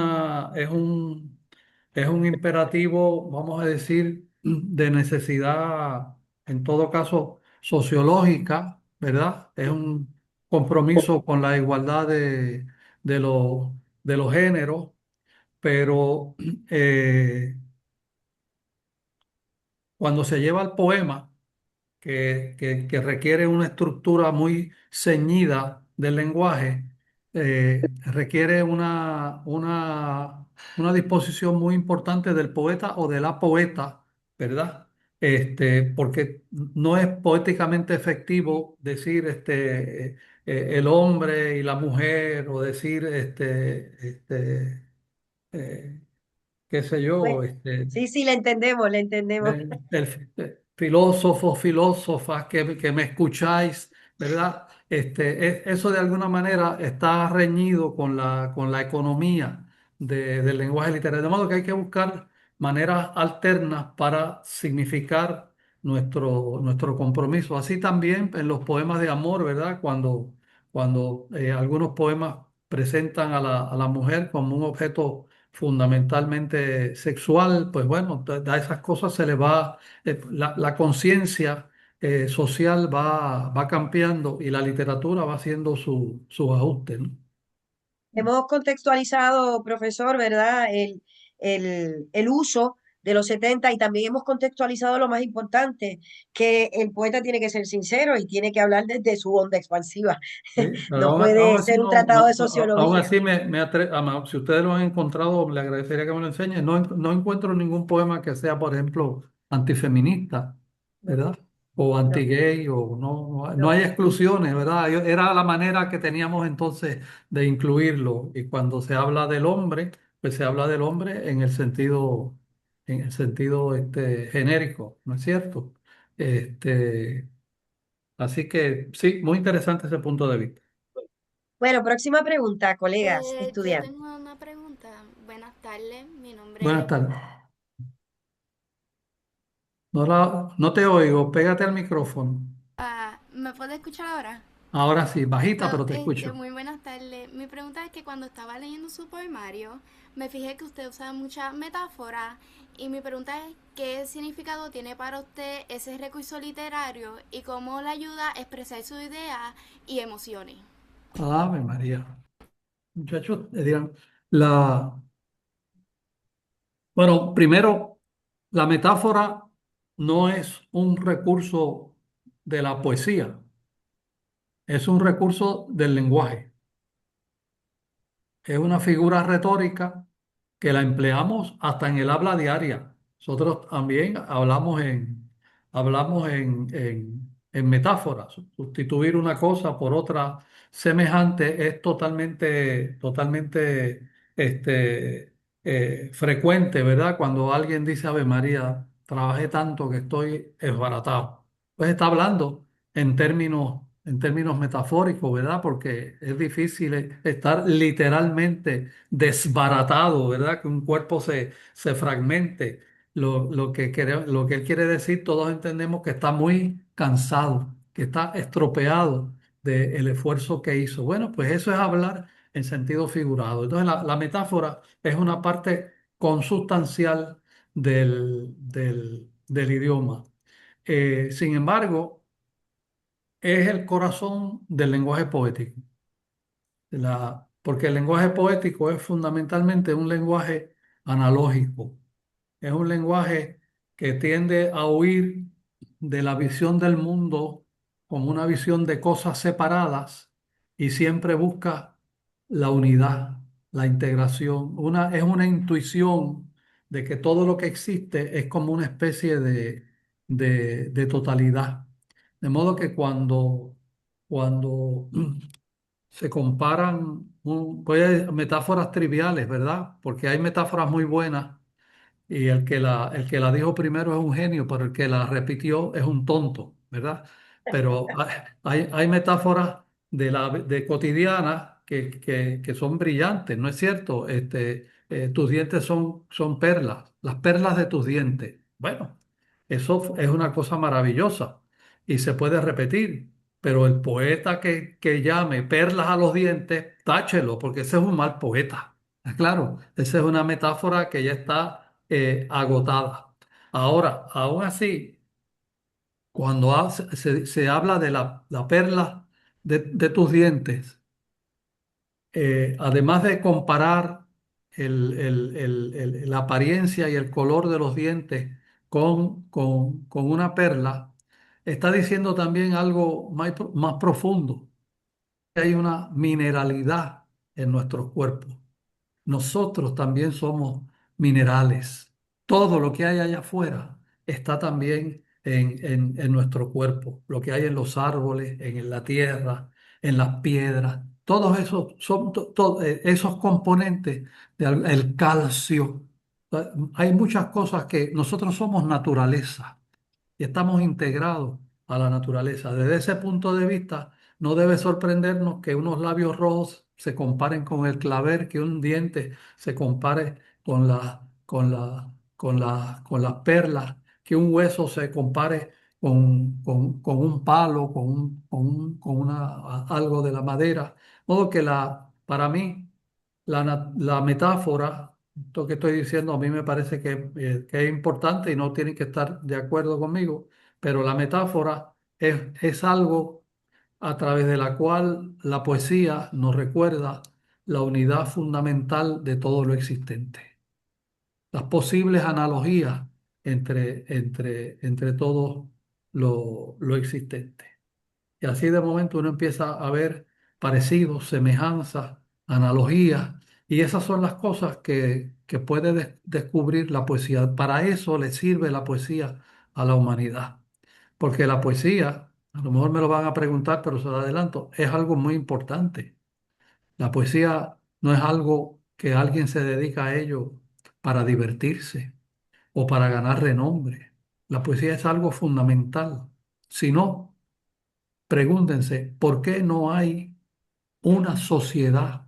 S3: imperativo, vamos a decir, de necesidad, en todo caso, sociológica, ¿verdad? Es un compromiso con la igualdad de, los de los géneros, pero cuando se lleva al poema, que requiere una estructura muy ceñida del lenguaje, requiere una disposición muy importante del poeta o de la poeta, ¿verdad? Porque no es poéticamente efectivo decir el hombre y la mujer o decir eh, qué sé
S1: Pues,
S3: yo,
S1: sí, sí, le entendemos, le entendemos.
S3: filósofos, filósofas que me escucháis, ¿verdad? Eso de alguna manera está reñido con la economía del lenguaje literario, de modo que hay que buscar maneras alternas para significar nuestro compromiso. Así también en los poemas de amor, ¿verdad? Cuando algunos poemas presentan a a la mujer como un objeto fundamentalmente sexual, pues bueno, a esas cosas se le va, la conciencia social va cambiando y la literatura va haciendo sus ajustes, ¿no?
S1: Hemos contextualizado, profesor, ¿verdad? El uso de los 70 y también hemos contextualizado lo más importante, que el poeta tiene que ser sincero y tiene que hablar desde su onda expansiva.
S3: Sí, pero
S1: No
S3: aún
S1: puede
S3: así
S1: ser un tratado de
S3: aún
S1: sociología.
S3: así si ustedes lo han encontrado, le agradecería que me lo enseñen. No encuentro ningún poema que sea, por ejemplo, antifeminista,
S1: No,
S3: ¿verdad? O
S1: no,
S3: anti-gay, o no
S1: no.
S3: hay exclusiones, ¿verdad? Era la manera que teníamos entonces de incluirlo. Y cuando se habla del hombre, pues se habla del hombre en el sentido genérico, ¿no es cierto? Este, Así que sí, muy interesante ese punto de vista.
S1: Bueno, próxima pregunta, colegas,
S6: Yo
S1: estudiantes.
S6: tengo una pregunta. Buenas tardes, mi nombre
S3: Buenas
S6: es...
S3: tardes. No te oigo, pégate al micrófono.
S6: ¿Me puede escuchar ahora?
S3: Ahora sí, bajita, pero te escucho.
S6: Muy buenas tardes. Mi pregunta es que cuando estaba leyendo su poemario, me fijé que usted usa muchas metáforas y mi pregunta es ¿qué significado tiene para usted ese recurso literario y cómo le ayuda a expresar sus ideas y emociones?
S3: Ave María. Muchachos, dirán, la, bueno, primero, la metáfora no es un recurso de la poesía, es un recurso del lenguaje. Es una figura retórica que la empleamos hasta en el habla diaria. Nosotros también hablamos en metáforas. Sustituir una cosa por otra semejante es totalmente frecuente, ¿verdad? Cuando alguien dice, Ave María, trabajé tanto que estoy esbaratado. Pues está hablando en términos metafóricos, ¿verdad? Porque es difícil estar literalmente desbaratado, ¿verdad? Que un cuerpo se fragmente. Lo que él quiere decir, todos entendemos que está muy cansado, que está estropeado del esfuerzo que hizo. Bueno, pues eso es hablar en sentido figurado. Entonces, la metáfora es una parte consustancial del idioma. Sin embargo, es el corazón del lenguaje poético. Porque el lenguaje poético es fundamentalmente un lenguaje analógico. Es un lenguaje que tiende a huir de la visión del mundo como una visión de cosas separadas y siempre busca la unidad, la integración. Es una intuición de que todo lo que existe es como una especie de totalidad. De modo que cuando se comparan, metáforas triviales, ¿verdad? Porque hay metáforas muy buenas y el que la dijo primero es un genio, pero el que la repitió es un tonto, ¿verdad? Pero hay metáforas de cotidianas que son brillantes, ¿no es cierto? Tus dientes son perlas, las perlas de tus dientes. Bueno, eso es una cosa maravillosa y se puede repetir, pero el poeta que llame perlas a los dientes, táchelo, porque ese es un mal poeta. Claro, esa es una metáfora que ya está agotada. Ahora, aún así, cuando se habla de la perla de tus dientes, además de comparar la apariencia y el color de los dientes con una perla, está diciendo también algo más profundo. Hay una mineralidad en nuestros cuerpos. Nosotros también somos minerales. Todo lo que hay allá afuera está también en nuestro cuerpo. Lo que hay en los árboles, en la tierra, en las piedras. Todos esos son esos componentes, el calcio. Hay muchas cosas que nosotros somos naturaleza y estamos integrados a la naturaleza. Desde ese punto de vista, no debe sorprendernos que unos labios rojos se comparen con el clavel, que un diente se compare con las perlas, que un hueso se compare con un palo, algo de la madera. De modo que para mí, la metáfora, esto que estoy diciendo, a mí me parece que es importante y no tienen que estar de acuerdo conmigo, pero la metáfora es algo a través de la cual la poesía nos recuerda la unidad fundamental de todo lo existente, las posibles analogías entre todo lo existente. Y así de momento uno empieza a ver parecidos, semejanzas, analogías, y esas son las cosas que puede descubrir la poesía. Para eso le sirve la poesía a la humanidad, porque la poesía, a lo mejor me lo van a preguntar, pero se lo adelanto, es algo muy importante. La poesía no es algo que alguien se dedica a ello para divertirse o para ganar renombre. La poesía es algo fundamental. Si no, pregúntense, ¿por qué no hay una sociedad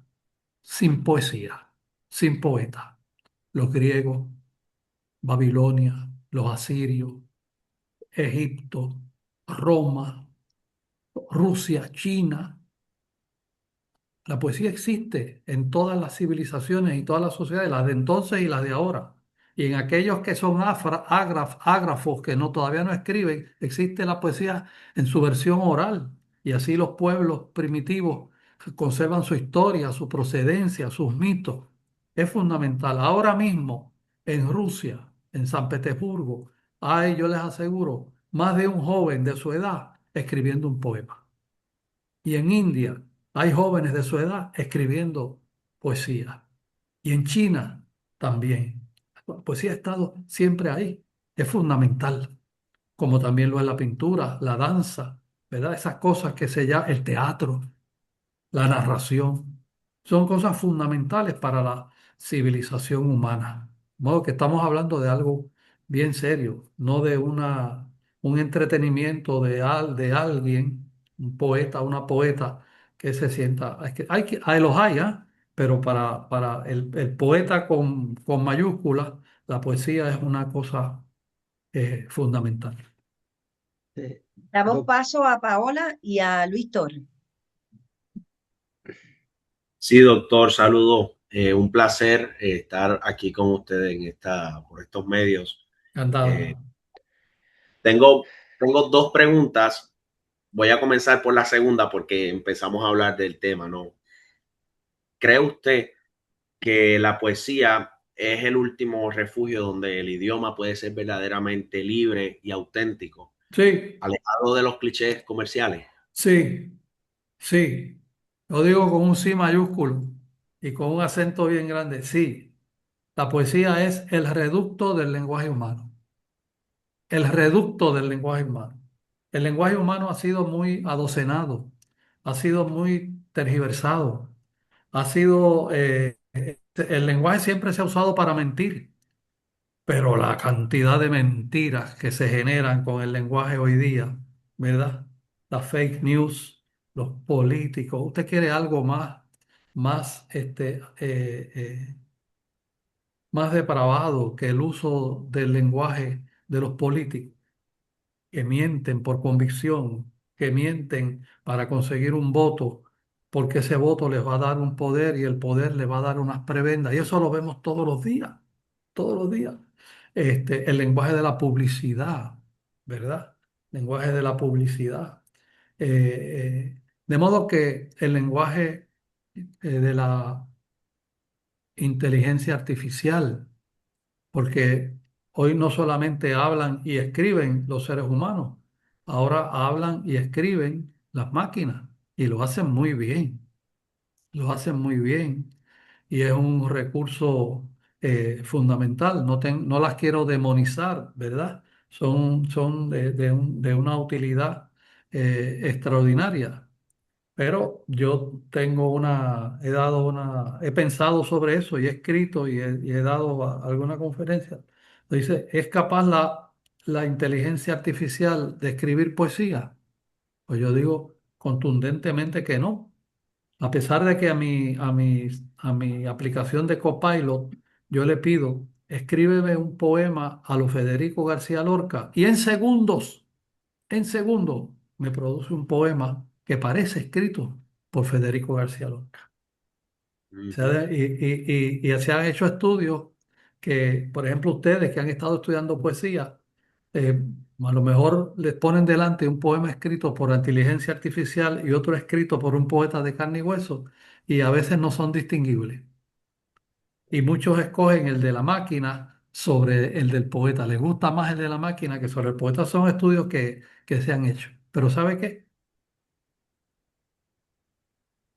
S3: sin poesía, sin poeta? Los griegos, Babilonia, los asirios, Egipto, Roma, Rusia, China. La poesía existe en todas las civilizaciones y todas las sociedades, las de entonces y las de ahora. Y en aquellos que son ágrafos, que todavía no escriben, existe la poesía en su versión oral. Y así los pueblos primitivos conservan su historia, su procedencia, sus mitos. Es fundamental. Ahora mismo, en Rusia, en San Petersburgo, hay, yo les aseguro, más de un joven de su edad escribiendo un poema. Y en India hay jóvenes de su edad escribiendo poesía. Y en China también. La poesía ha estado siempre ahí. Es fundamental, como también lo es la pintura, la danza, ¿verdad? Esas cosas que se llama el teatro, la narración, son cosas fundamentales para la civilización humana. De modo que estamos hablando de algo bien serio, no de un entretenimiento de alguien, un poeta, una poeta que se sienta. Los hay, ¿ah? Pero para el poeta con mayúsculas, la poesía es una cosa fundamental.
S1: Damos paso a Paola y a Luis Torres.
S7: Sí, doctor, saludo. Un placer estar aquí con ustedes por estos medios.
S3: Encantado.
S7: Tengo dos preguntas. Voy a comenzar por la segunda porque empezamos a hablar del tema, ¿no? ¿Cree usted que la poesía es el último refugio donde el idioma puede ser verdaderamente libre y auténtico,
S3: Sí,
S7: alejado de los clichés comerciales?
S3: sí, sí. Lo digo con un sí mayúsculo y con un acento bien grande. Sí, la poesía es el reducto del lenguaje humano. El reducto del lenguaje humano. El lenguaje humano ha sido muy adocenado, ha sido muy tergiversado, ha sido, el lenguaje siempre se ha usado para mentir, pero la cantidad de mentiras que se generan con el lenguaje hoy día, ¿verdad? Las fake news, los políticos, usted quiere algo más, más depravado que el uso del lenguaje de los políticos que mienten por convicción, que mienten para conseguir un voto, porque ese voto les va a dar un poder y el poder les va a dar unas prebendas. Y eso lo vemos todos los días. El lenguaje de la publicidad, ¿verdad? Lenguaje de la publicidad. De modo que el lenguaje de la inteligencia artificial, porque hoy no solamente hablan y escriben los seres humanos, ahora hablan y escriben las máquinas y lo hacen muy bien, lo hacen muy bien y es un recurso fundamental. No las quiero demonizar, ¿verdad? Son de una utilidad extraordinaria. Pero yo he pensado sobre eso y he escrito y he dado alguna conferencia. Dice, ¿es capaz la inteligencia artificial de escribir poesía? Pues yo digo contundentemente que no. A pesar de que a mi aplicación de Copilot yo le pido, escríbeme un poema a lo Federico García Lorca y en segundo, me produce un poema que parece escrito por Federico García Lorca.
S7: Ujú.
S3: Y se han hecho estudios que, por ejemplo, ustedes que han estado estudiando poesía, eh, a lo mejor les ponen delante un poema escrito por la inteligencia artificial y otro escrito por un poeta de carne y hueso, y a veces no son distinguibles. Y muchos escogen el de la máquina sobre el del poeta. Les gusta más el de la máquina que sobre el poeta. Son estudios que se han hecho. Pero ¿sabe qué?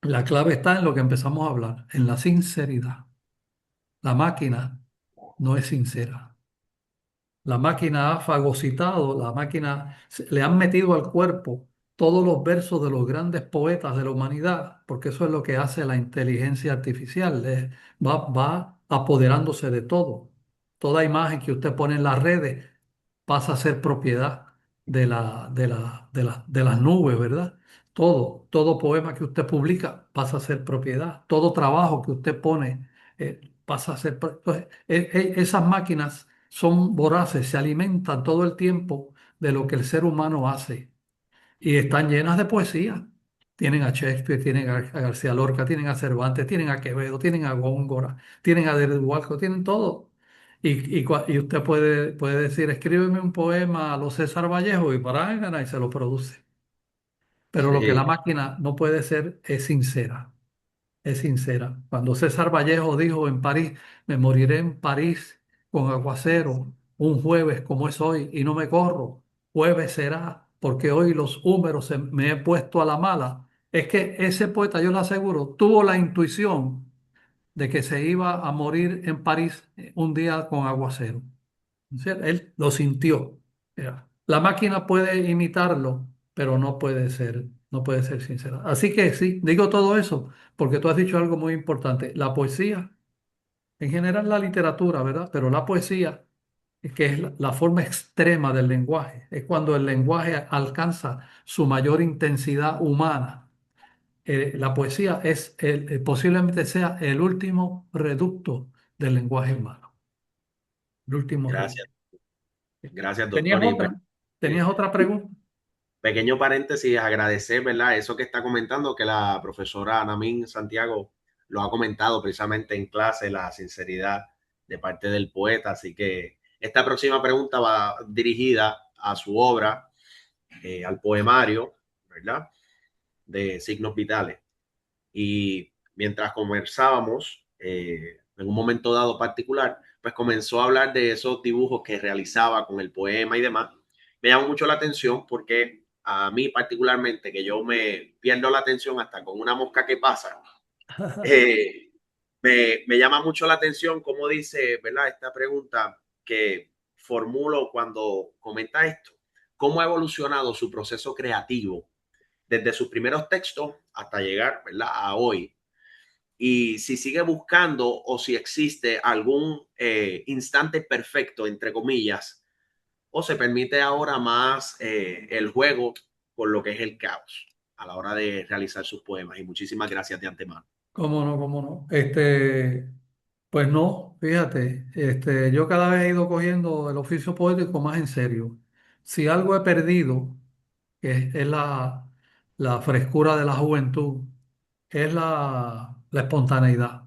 S3: La clave está en lo que empezamos a hablar, en la sinceridad. La máquina no es sincera. La máquina ha fagocitado, le han metido al cuerpo todos los versos de los grandes poetas de la humanidad, porque eso es lo que hace la inteligencia artificial, va apoderándose de todo. Toda imagen que usted pone en las redes pasa a ser propiedad de las nubes, ¿verdad? Todo poema que usted publica pasa a ser propiedad, todo trabajo que usted pone pasa a ser... Entonces, esas máquinas son voraces, se alimentan todo el tiempo de lo que el ser humano hace y están llenas de poesía. Tienen a Shakespeare, tienen a García Lorca, tienen a Cervantes, tienen a Quevedo, tienen a Góngora, tienen a Walcott, tienen todo. Y usted puede decir, escríbeme un poema a los César Vallejo y para y se lo produce. Pero lo que la
S7: Sí,
S3: máquina no puede ser es sincera, es sincera. Cuando César Vallejo dijo en París, me moriré en París con aguacero un jueves como es hoy y no me corro, jueves será porque hoy los húmeros me he puesto a la mala. Es que ese poeta, yo le aseguro, tuvo la intuición de que se iba a morir en París un día con aguacero. ¿Sí? Él lo sintió. Mira, la máquina puede imitarlo, pero no puede ser sincera. Así que sí, digo todo eso porque tú has dicho algo muy importante. La poesía, en general la literatura, ¿verdad? Pero la poesía, que es la forma extrema del lenguaje, es cuando el lenguaje alcanza su mayor intensidad humana. La poesía posiblemente sea el último reducto del lenguaje humano. El último reducto.
S7: gracias, gracias,
S3: ¿Tenías
S7: doctor.
S3: otra? ¿Tenías otra pregunta?
S7: pequeño paréntesis, agradecer, ¿verdad? Eso que está comentando, que la profesora Anamín Santiago lo ha comentado precisamente en clase, la sinceridad de parte del poeta. Así que esta próxima pregunta va dirigida a su obra, al poemario, ¿verdad? De Signos Vitales. Y mientras conversábamos, en un momento dado particular, pues comenzó a hablar de esos dibujos que realizaba con el poema y demás. Me llamó mucho la atención porque a mí particularmente, que yo me pierdo la atención hasta con una mosca que pasa, eh, me llama mucho la atención cómo dice, ¿verdad? Esta pregunta que formulo cuando comenta esto, cómo ha evolucionado su proceso creativo desde sus primeros textos hasta llegar, ¿verdad?, a hoy. Y si sigue buscando o si existe algún instante perfecto, entre comillas, o se permite ahora más el juego por lo que es el caos a la hora de realizar sus poemas. Y muchísimas gracias de antemano.
S3: ¿Cómo no? ¿Cómo no? Pues no, fíjate, yo cada vez he ido cogiendo el oficio poético más en serio. Si algo he perdido, que es la frescura de la juventud, es la espontaneidad.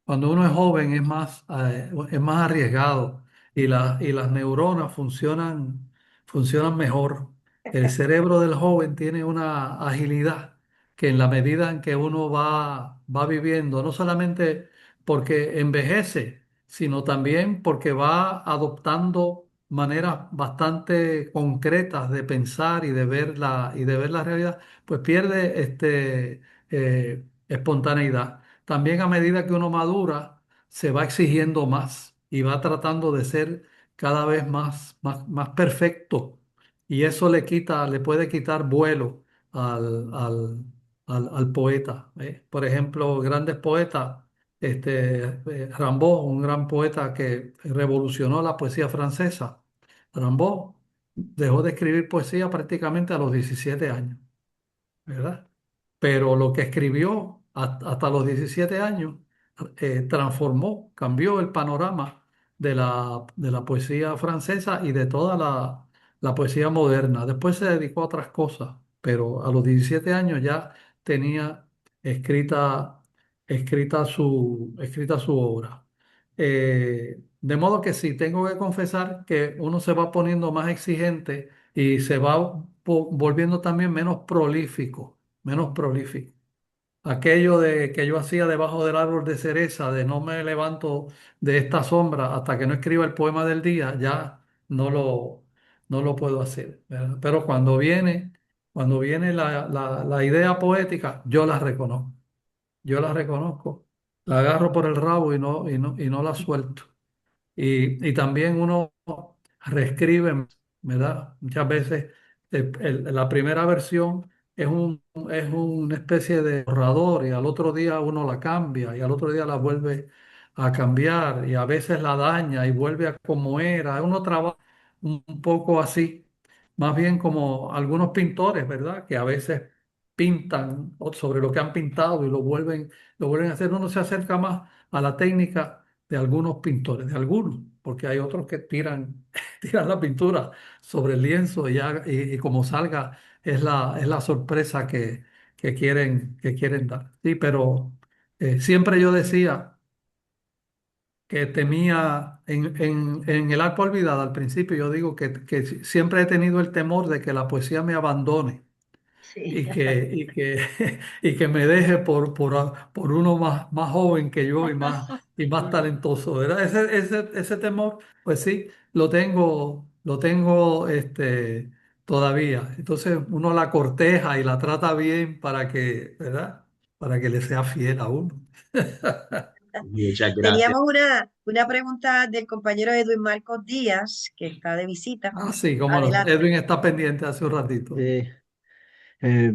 S3: Cuando uno es joven es más arriesgado y las neuronas funcionan mejor. El cerebro del joven tiene una agilidad que en la medida en que uno va viviendo, no solamente porque envejece, sino también porque va adoptando maneras bastante concretas de pensar y de ver la realidad, pues pierde espontaneidad. También a medida que uno madura, se va exigiendo más y va tratando de ser cada vez más perfecto. Y eso le puede quitar vuelo al poeta. Por ejemplo, grandes poetas, Rimbaud, un gran poeta que revolucionó la poesía francesa. Rimbaud dejó de escribir poesía prácticamente a los 17 años, ¿verdad? Pero lo que escribió hasta los 17 años transformó, cambió el panorama de la poesía francesa y de toda la poesía moderna. Después se dedicó a otras cosas, pero a los 17 años ya tenía escrita, escrita su obra. De modo que sí, tengo que confesar que uno se va poniendo más exigente y se va volviendo también menos prolífico. Aquello de que yo hacía debajo del árbol de cereza, de no me levanto de esta sombra hasta que no escriba el poema del día, ya no lo puedo hacer, ¿verdad? Pero cuando viene la idea poética, yo la reconozco, la agarro por el rabo y no la suelto. Y también uno reescribe, ¿verdad? Muchas veces la primera versión es una especie de borrador y al otro día uno la cambia y al otro día la vuelve a cambiar y a veces la daña y vuelve a como era. Uno trabaja un poco así, más bien como algunos pintores, ¿verdad? Que a veces pintan sobre lo que han pintado y lo vuelven a hacer. Uno se acerca más a la técnica de algunos pintores, de algunos, porque hay otros que tiran la pintura sobre el lienzo y como salga es la sorpresa que quieren dar. Sí, pero siempre yo decía que temía en el arpa olvidada al principio, yo digo que siempre he tenido el temor de que la poesía me abandone
S1: Sí.
S3: y que me deje por uno más joven que yo y más talentoso, ¿verdad? Ese temor, pues sí, lo tengo todavía. Entonces uno la corteja y la trata bien para que, ¿verdad? Para que le sea fiel a uno.
S7: Muchas gracias.
S1: Teníamos una pregunta del compañero Edwin Marcos Díaz, que está de visita.
S3: Ah, sí, cómo no.
S1: Adelante.
S3: Edwin está pendiente hace un ratito.
S8: Eh,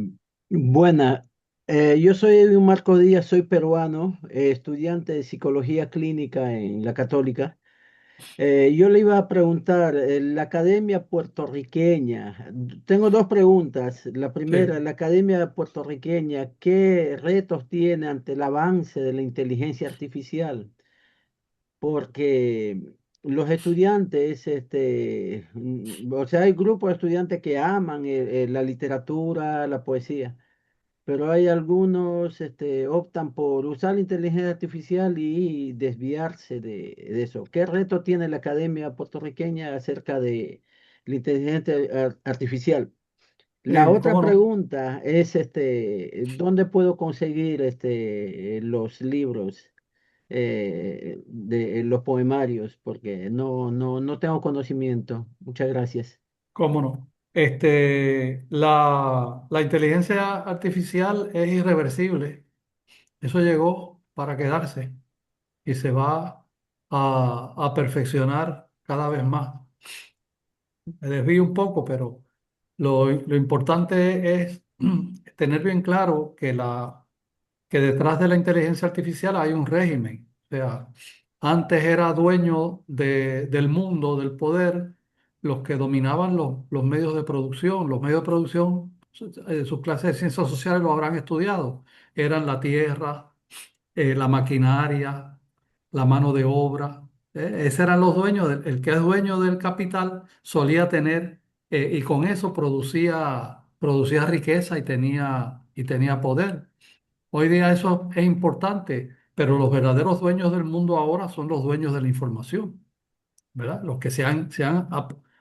S8: buena, yo soy Edwin Marco Díaz, soy peruano, estudiante de psicología clínica en la Católica. Yo le iba a preguntar, la academia puertorriqueña, tengo dos preguntas. La primera,
S3: Sí.
S8: la academia puertorriqueña, ¿qué retos tiene ante el avance de la inteligencia artificial? Porque los estudiantes, o sea, hay grupos de estudiantes que aman la literatura, la poesía, pero hay algunos, optan por usar la inteligencia artificial y desviarse de eso. ¿Qué reto tiene la academia puertorriqueña acerca de la inteligencia artificial? La otra
S3: ¿Cómo no?
S8: pregunta es, ¿dónde puedo conseguir, los libros, de los poemarios? Porque no tengo conocimiento. Muchas gracias.
S3: ¿Cómo no? La inteligencia artificial es irreversible. Eso llegó para quedarse y se va a perfeccionar cada vez más. Me desvío un poco, pero lo importante es tener bien claro que detrás de la inteligencia artificial hay un régimen. O sea, antes era dueño del mundo, del poder, los que dominaban los medios de producción. Los medios de producción, sus clases de ciencias sociales lo habrán estudiado. Eran la tierra, la maquinaria, la mano de obra. Esos eran los dueños, el que es dueño del capital solía tener, y con eso producía riqueza y tenía poder. Hoy día eso es importante, pero los verdaderos dueños del mundo ahora son los dueños de la información, ¿verdad? Los que se han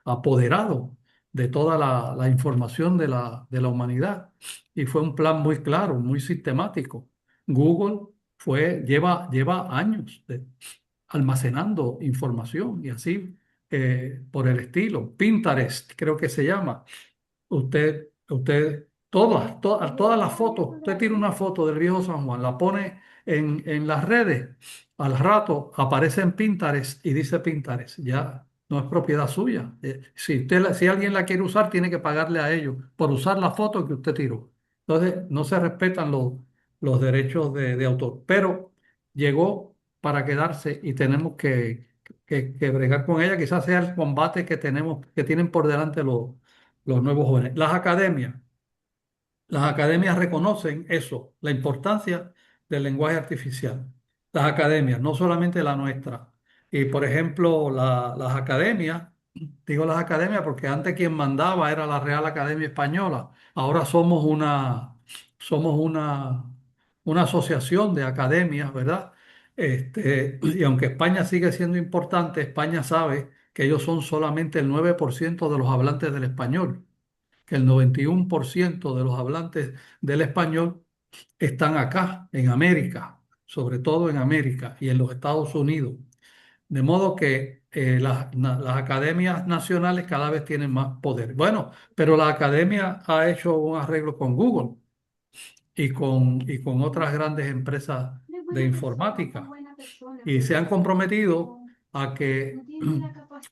S3: apoderado de toda la información de la humanidad. Y fue un plan muy claro, muy sistemático. Google lleva años almacenando información y así, por el estilo. Pinterest, creo que se llama. Todas las fotos, usted tira una foto del viejo San Juan, la pone en las redes, al rato aparece en Pinterest y dice Pinterest, ya no es propiedad suya. Si alguien la quiere usar, tiene que pagarle a ellos por usar la foto que usted tiró. Entonces, no se respetan los derechos de autor, pero llegó para quedarse y tenemos que bregar con ella. Quizás sea el combate que tienen por delante los nuevos jóvenes. Las academias reconocen eso, la importancia del lenguaje artificial. Las academias, no solamente la nuestra. Y por ejemplo, las academias, digo las academias porque antes quien mandaba era la Real Academia Española. Ahora somos una asociación de academias, ¿verdad? Y aunque España sigue siendo importante, España sabe que ellos son solamente el 9% de los hablantes del español, que el 91% de los hablantes del español están acá, en América, sobre todo en América y en los Estados Unidos. De modo que, las academias nacionales cada vez tienen más poder. Bueno, pero la academia ha hecho un arreglo con Google y con otras grandes empresas de informática y se han comprometido a que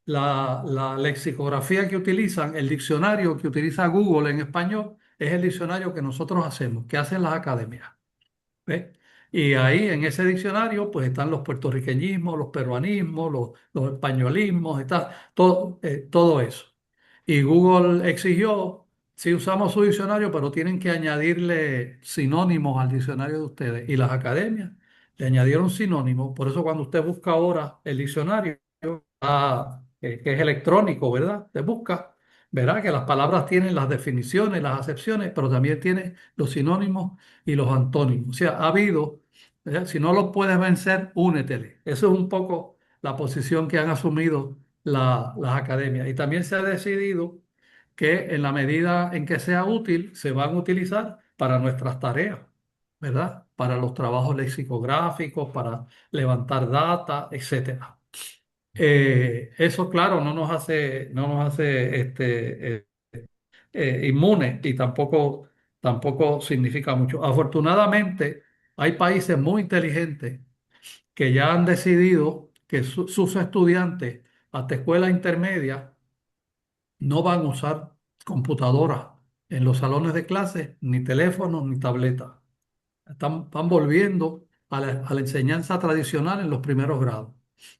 S3: la lexicografía que utilizan, el diccionario que utiliza Google en español, es el diccionario que nosotros hacemos, que hacen las academias. ¿Ve? Y ahí en ese diccionario pues están los puertorriqueñismos, los peruanismos, los españolismos, está todo eso. Y Google exigió, sí usamos su diccionario, pero tienen que añadirle sinónimos al diccionario de ustedes. Y las academias le añadieron sinónimos. Por eso cuando usted busca ahora el diccionario, que es electrónico, ¿verdad? Te busca, verá que las palabras tienen las definiciones, las acepciones, pero también tiene los sinónimos y los antónimos. O sea, ha habido, ¿verdad? Si no lo puedes vencer, únetele. Eso es un poco la posición que han asumido las academias. Y también se ha decidido que en la medida en que sea útil, se van a utilizar para nuestras tareas, ¿verdad? Para los trabajos lexicográficos, para levantar data, etcétera. Eso, claro, no nos hace inmunes y tampoco significa mucho. Afortunadamente, hay países muy inteligentes que ya han decidido que sus estudiantes hasta escuela intermedia no van a usar computadoras en los salones de clase, ni teléfonos, ni tabletas. Están volviendo a la enseñanza tradicional en los primeros grados.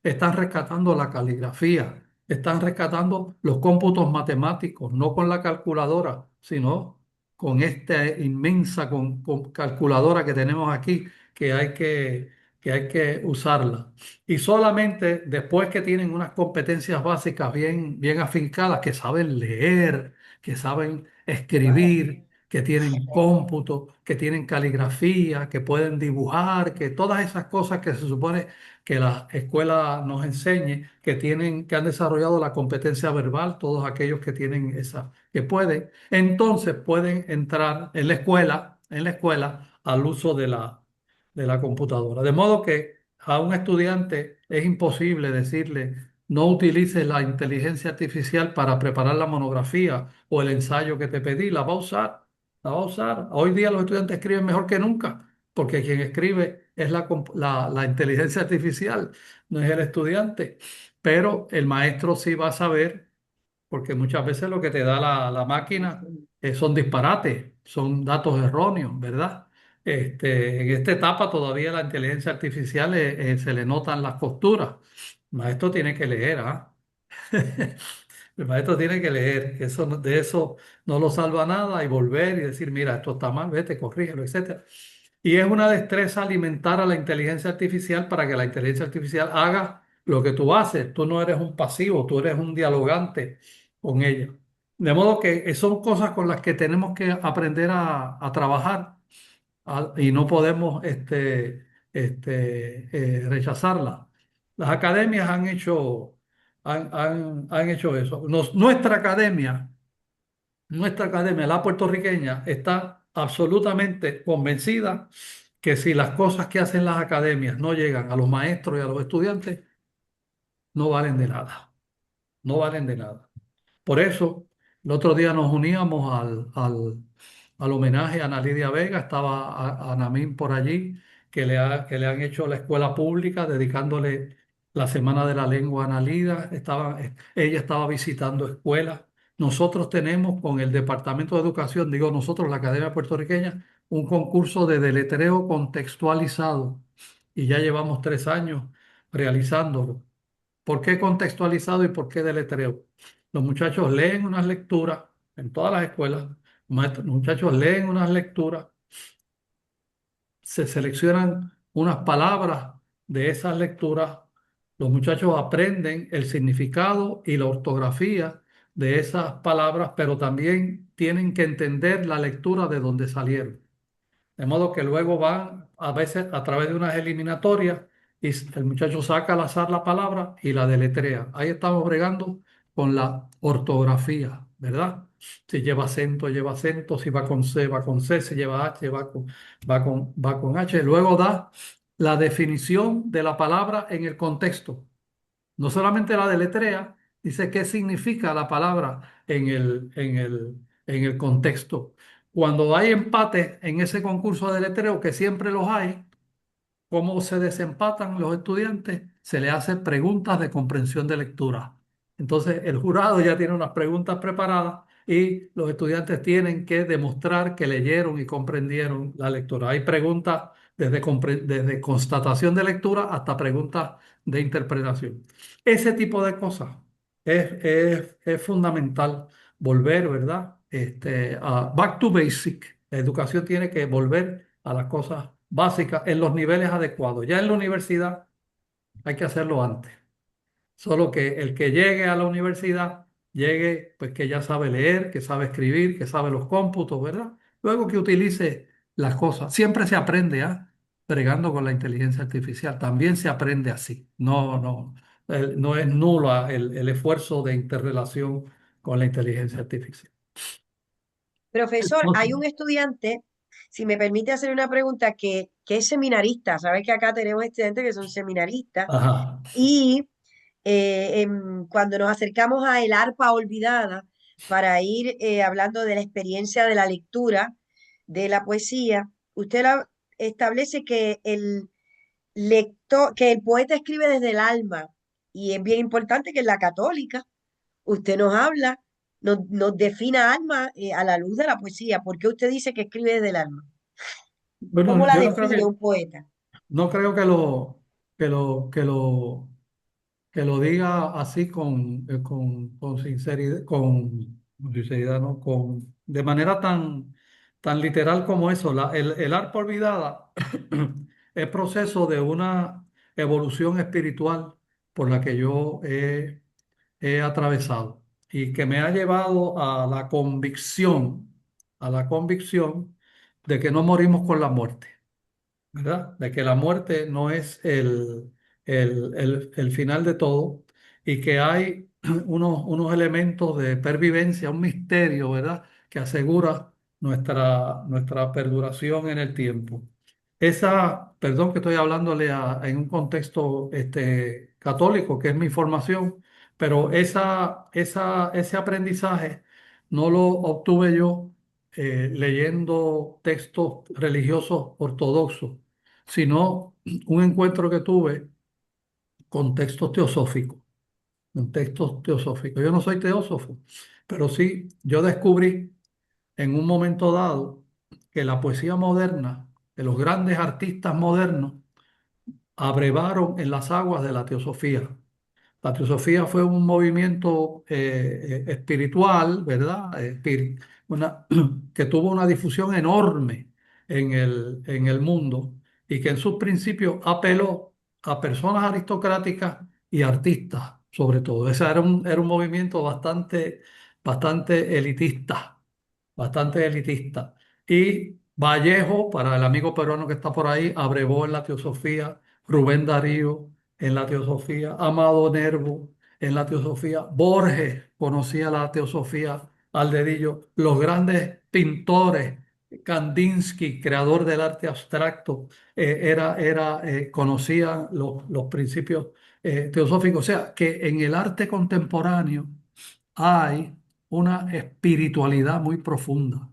S3: Están rescatando la caligrafía, están rescatando los cómputos matemáticos, no con la calculadora, sino con esta inmensa con calculadora que tenemos aquí, que hay que que hay que usarla. Y solamente después que tienen unas competencias básicas bien afincadas, que saben leer, que saben escribir, que tienen cómputo, que tienen caligrafía, que pueden dibujar, que todas esas cosas que se supone que la escuela nos enseñe, que han desarrollado la competencia verbal, todos aquellos que tienen esa, que pueden, entonces pueden entrar en la escuela al uso de la computadora. De modo que a un estudiante es imposible decirle, no utilices la inteligencia artificial para preparar la monografía o el ensayo que te pedí, la va a usar, la va a usar. Hoy día los estudiantes escriben mejor que nunca, porque quien escribe es la inteligencia artificial, no es el estudiante. Pero el maestro sí va a saber, porque muchas veces lo que te da la máquina son disparates, son datos erróneos, ¿verdad? En esta etapa todavía la inteligencia artificial se le notan las costuras. El maestro tiene que leer, ¿ah? El maestro tiene que leer, de eso no lo salva nada y volver y decir, mira, esto está mal, vete, corrígelo, etcétera. Y es una destreza alimentar a la inteligencia artificial para que la inteligencia artificial haga lo que tú haces. Tú no eres un pasivo, tú eres un dialogante con ella. De modo que son cosas con las que tenemos que aprender a trabajar y no podemos rechazarlas. Las academias han hecho eso. Nuestra academia, la puertorriqueña, está absolutamente convencida que si las cosas que hacen las academias no llegan a los maestros y a los estudiantes, no valen de nada, no valen de nada. Por eso, el otro día nos uníamos al homenaje a Ana Lidia Vega, estaba Anamín por allí, que le han hecho la escuela pública, dedicándole la Semana de la Lengua a Ana Lidia. Ella estaba visitando escuelas. Nosotros tenemos con el Departamento de Educación, digo nosotros, la Academia Puertorriqueña, un concurso de deletreo contextualizado y ya llevamos 3 años realizándolo. ¿Por qué contextualizado y por qué deletreo? Los muchachos leen unas lecturas en todas las escuelas, los muchachos leen unas lecturas, se seleccionan unas palabras de esas lecturas, los muchachos aprenden el significado y la ortografía de esas palabras, pero también tienen que entender la lectura de donde salieron. De modo que luego van a veces a través de unas eliminatorias y el muchacho saca al azar la palabra y la deletrea. Ahí estamos bregando con la ortografía, ¿verdad? Si lleva acento, si va con C, si lleva H, va con H. Luego da la definición de la palabra en el contexto. No solamente la deletrea, dice qué significa la palabra en el contexto. Cuando hay empate en ese concurso de letreo, que siempre los hay, ¿cómo se desempatan los estudiantes? Se le hacen preguntas de comprensión de lectura. Entonces, el jurado ya tiene unas preguntas preparadas y los estudiantes tienen que demostrar que leyeron y comprendieron la lectura. Hay preguntas desde constatación de lectura hasta preguntas de interpretación. Ese tipo de cosas es fundamental volver, ¿verdad? Back to basic. La educación tiene que volver a las cosas básicas en los niveles adecuados. Ya en la universidad hay que hacerlo antes. Solo que el que llegue a la universidad, llegue pues que ya sabe leer, que sabe escribir, que sabe los cómputos, ¿verdad? Luego que utilice las cosas. Siempre se aprende, ¿ah? Bregando con la inteligencia artificial. También se aprende así. No es nula el esfuerzo de interrelación con la inteligencia artificial.
S1: Profesor, hay un estudiante, si me permite hacer una pregunta, que es seminarista. Sabes que acá tenemos estudiantes que son seminaristas
S3: Ajá.
S1: y cuando nos acercamos a El Arpa Olvidada para ir hablando de la experiencia de la lectura de la poesía, usted establece que el lector, que el poeta escribe desde el alma y es bien importante que en la católica usted nos habla, nos defina alma a la luz de la poesía. ¿Por qué usted dice que escribe desde el alma? ¿Cómo
S3: Bueno,
S1: la
S3: yo no creo
S1: define un poeta?
S3: no creo que lo, que lo, que lo diga así con sinceridad, con sinceridad, ¿no? De manera tan literal como eso. El arpa olvidada es proceso de una evolución espiritual por la que yo he atravesado y que me ha llevado a la convicción de que no morimos con la muerte, ¿verdad? De que la muerte no es el final de todo y que hay unos elementos de pervivencia, un misterio, ¿verdad? Que asegura nuestra perduración en el tiempo. Perdón que estoy hablándole en un contexto católico, que es mi formación, pero ese aprendizaje no lo obtuve yo leyendo textos religiosos ortodoxos, sino un encuentro que tuve con textos teosóficos, con textos teosóficos. Yo no soy teósofo, pero sí, yo descubrí en un momento dado que la poesía moderna, que los grandes artistas modernos, abrevaron en las aguas de la teosofía. La teosofía fue un movimiento espiritual, ¿verdad? Que tuvo una difusión enorme en el mundo y que en sus principios apeló a personas aristocráticas y artistas, sobre todo. Ese era un movimiento bastante elitista, bastante elitista. Y Vallejo, para el amigo peruano que está por ahí, abrevó en la teosofía, Rubén Darío en la teosofía, Amado Nervo en la teosofía, Borges conocía la teosofía al dedillo, los grandes pintores, Kandinsky, creador del arte abstracto, conocía los principios teosóficos. O sea, que en el arte contemporáneo hay una espiritualidad muy profunda.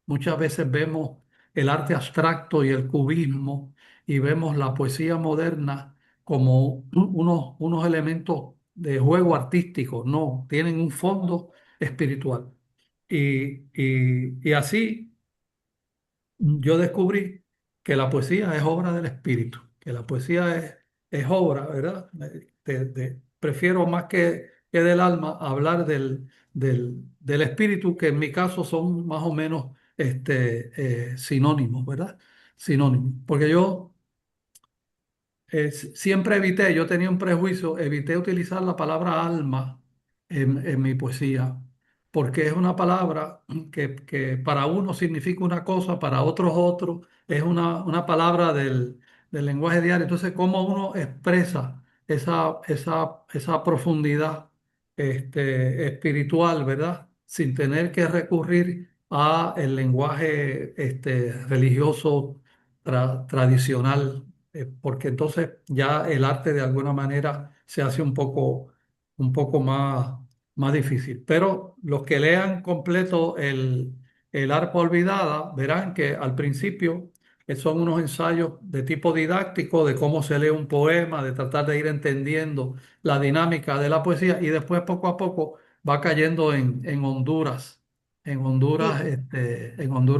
S3: Muchas veces vemos el arte abstracto y el cubismo y vemos la poesía moderna como unos elementos de juego artístico. No, tienen un fondo espiritual. Y así yo descubrí que la poesía es obra del espíritu, que la poesía es obra, ¿verdad? Prefiero más que del alma hablar del espíritu, que en mi caso son más o menos sinónimos, ¿verdad? Sinónimos. Porque yo siempre yo tenía un prejuicio, evité utilizar la palabra alma en mi poesía, porque es una palabra que para uno significa una cosa, para otros otro, es una palabra del lenguaje diario. Entonces, ¿cómo uno expresa esa profundidad espiritual, ¿verdad? Sin tener que recurrir a el lenguaje religioso tradicional, porque entonces ya el arte de alguna manera se hace un poco más difícil. Pero los que lean completo el Arpa Olvidada verán que al principio son unos ensayos de tipo didáctico de cómo se lee un poema, de tratar de ir entendiendo la dinámica de la poesía y después poco a poco va cayendo
S1: Sí,
S3: En Honduras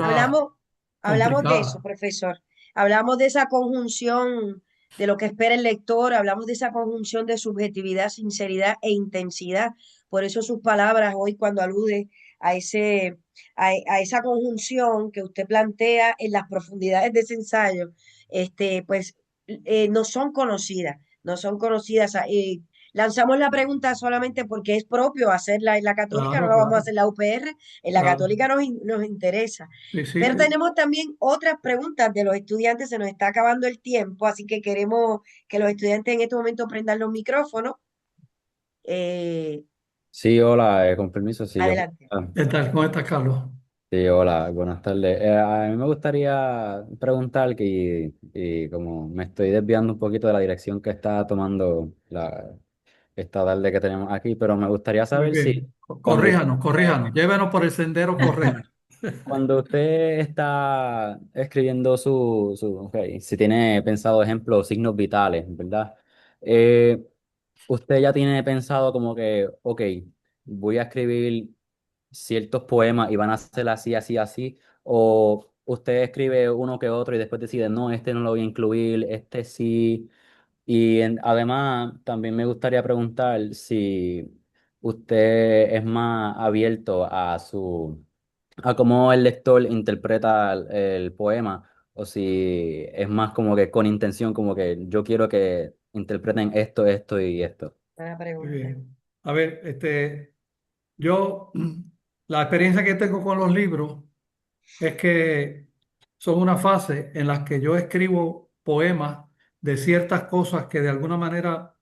S1: hablamos, hablamos de eso,
S3: complicada.
S1: profesor. Hablamos de esa conjunción de lo que espera el lector, hablamos de esa conjunción de subjetividad, sinceridad e intensidad. Por eso sus palabras hoy cuando alude a esa conjunción que usted plantea en las profundidades de ese ensayo, pues no son conocidas, no son conocidas. Lanzamos la pregunta solamente porque es propio hacerla en la católica, no
S3: Claro,
S1: la vamos a hacer
S3: claro,
S1: en la UPR, en la
S3: claro.
S1: católica nos interesa.
S3: Sí,
S1: Pero
S3: sí.
S1: tenemos también otras preguntas de los estudiantes, se nos está acabando el tiempo, así que queremos que los estudiantes en este momento prendan los micrófonos. Eh,
S9: Sí, hola, con permiso, sí, yo.
S1: adelante.
S3: ¿Qué tal? ¿Cómo estás, Carlos?
S9: Sí, hola, buenas tardes. A mí me gustaría preguntar y como me estoy desviando un poquito de la dirección que está tomando esta tarde que tenemos aquí, pero me gustaría
S3: Muy
S9: saber si
S3: bien.
S9: cuando
S3: Corríjanos, corríjanos. Llévenos por el sendero correcto.
S9: cuando usted está escribiendo ok, si tiene pensado, ejemplo, signos vitales, ¿verdad? Eh, Usted ya tiene pensado como que, ok, voy a escribir ciertos poemas y van a ser así, así, así, o usted escribe uno que otro y después decide, no, este no lo voy a incluir, este sí. Y además, también me gustaría preguntar si usted es más abierto a cómo el lector interpreta el poema, o si es más como que con intención, como que yo quiero que interpreten esto, esto y esto.
S1: Buena
S3: Muy
S1: pregunta.
S3: bien. A ver, yo, la experiencia que tengo con los libros es que son una fase en la que yo escribo poemas de ciertas cosas que de alguna manera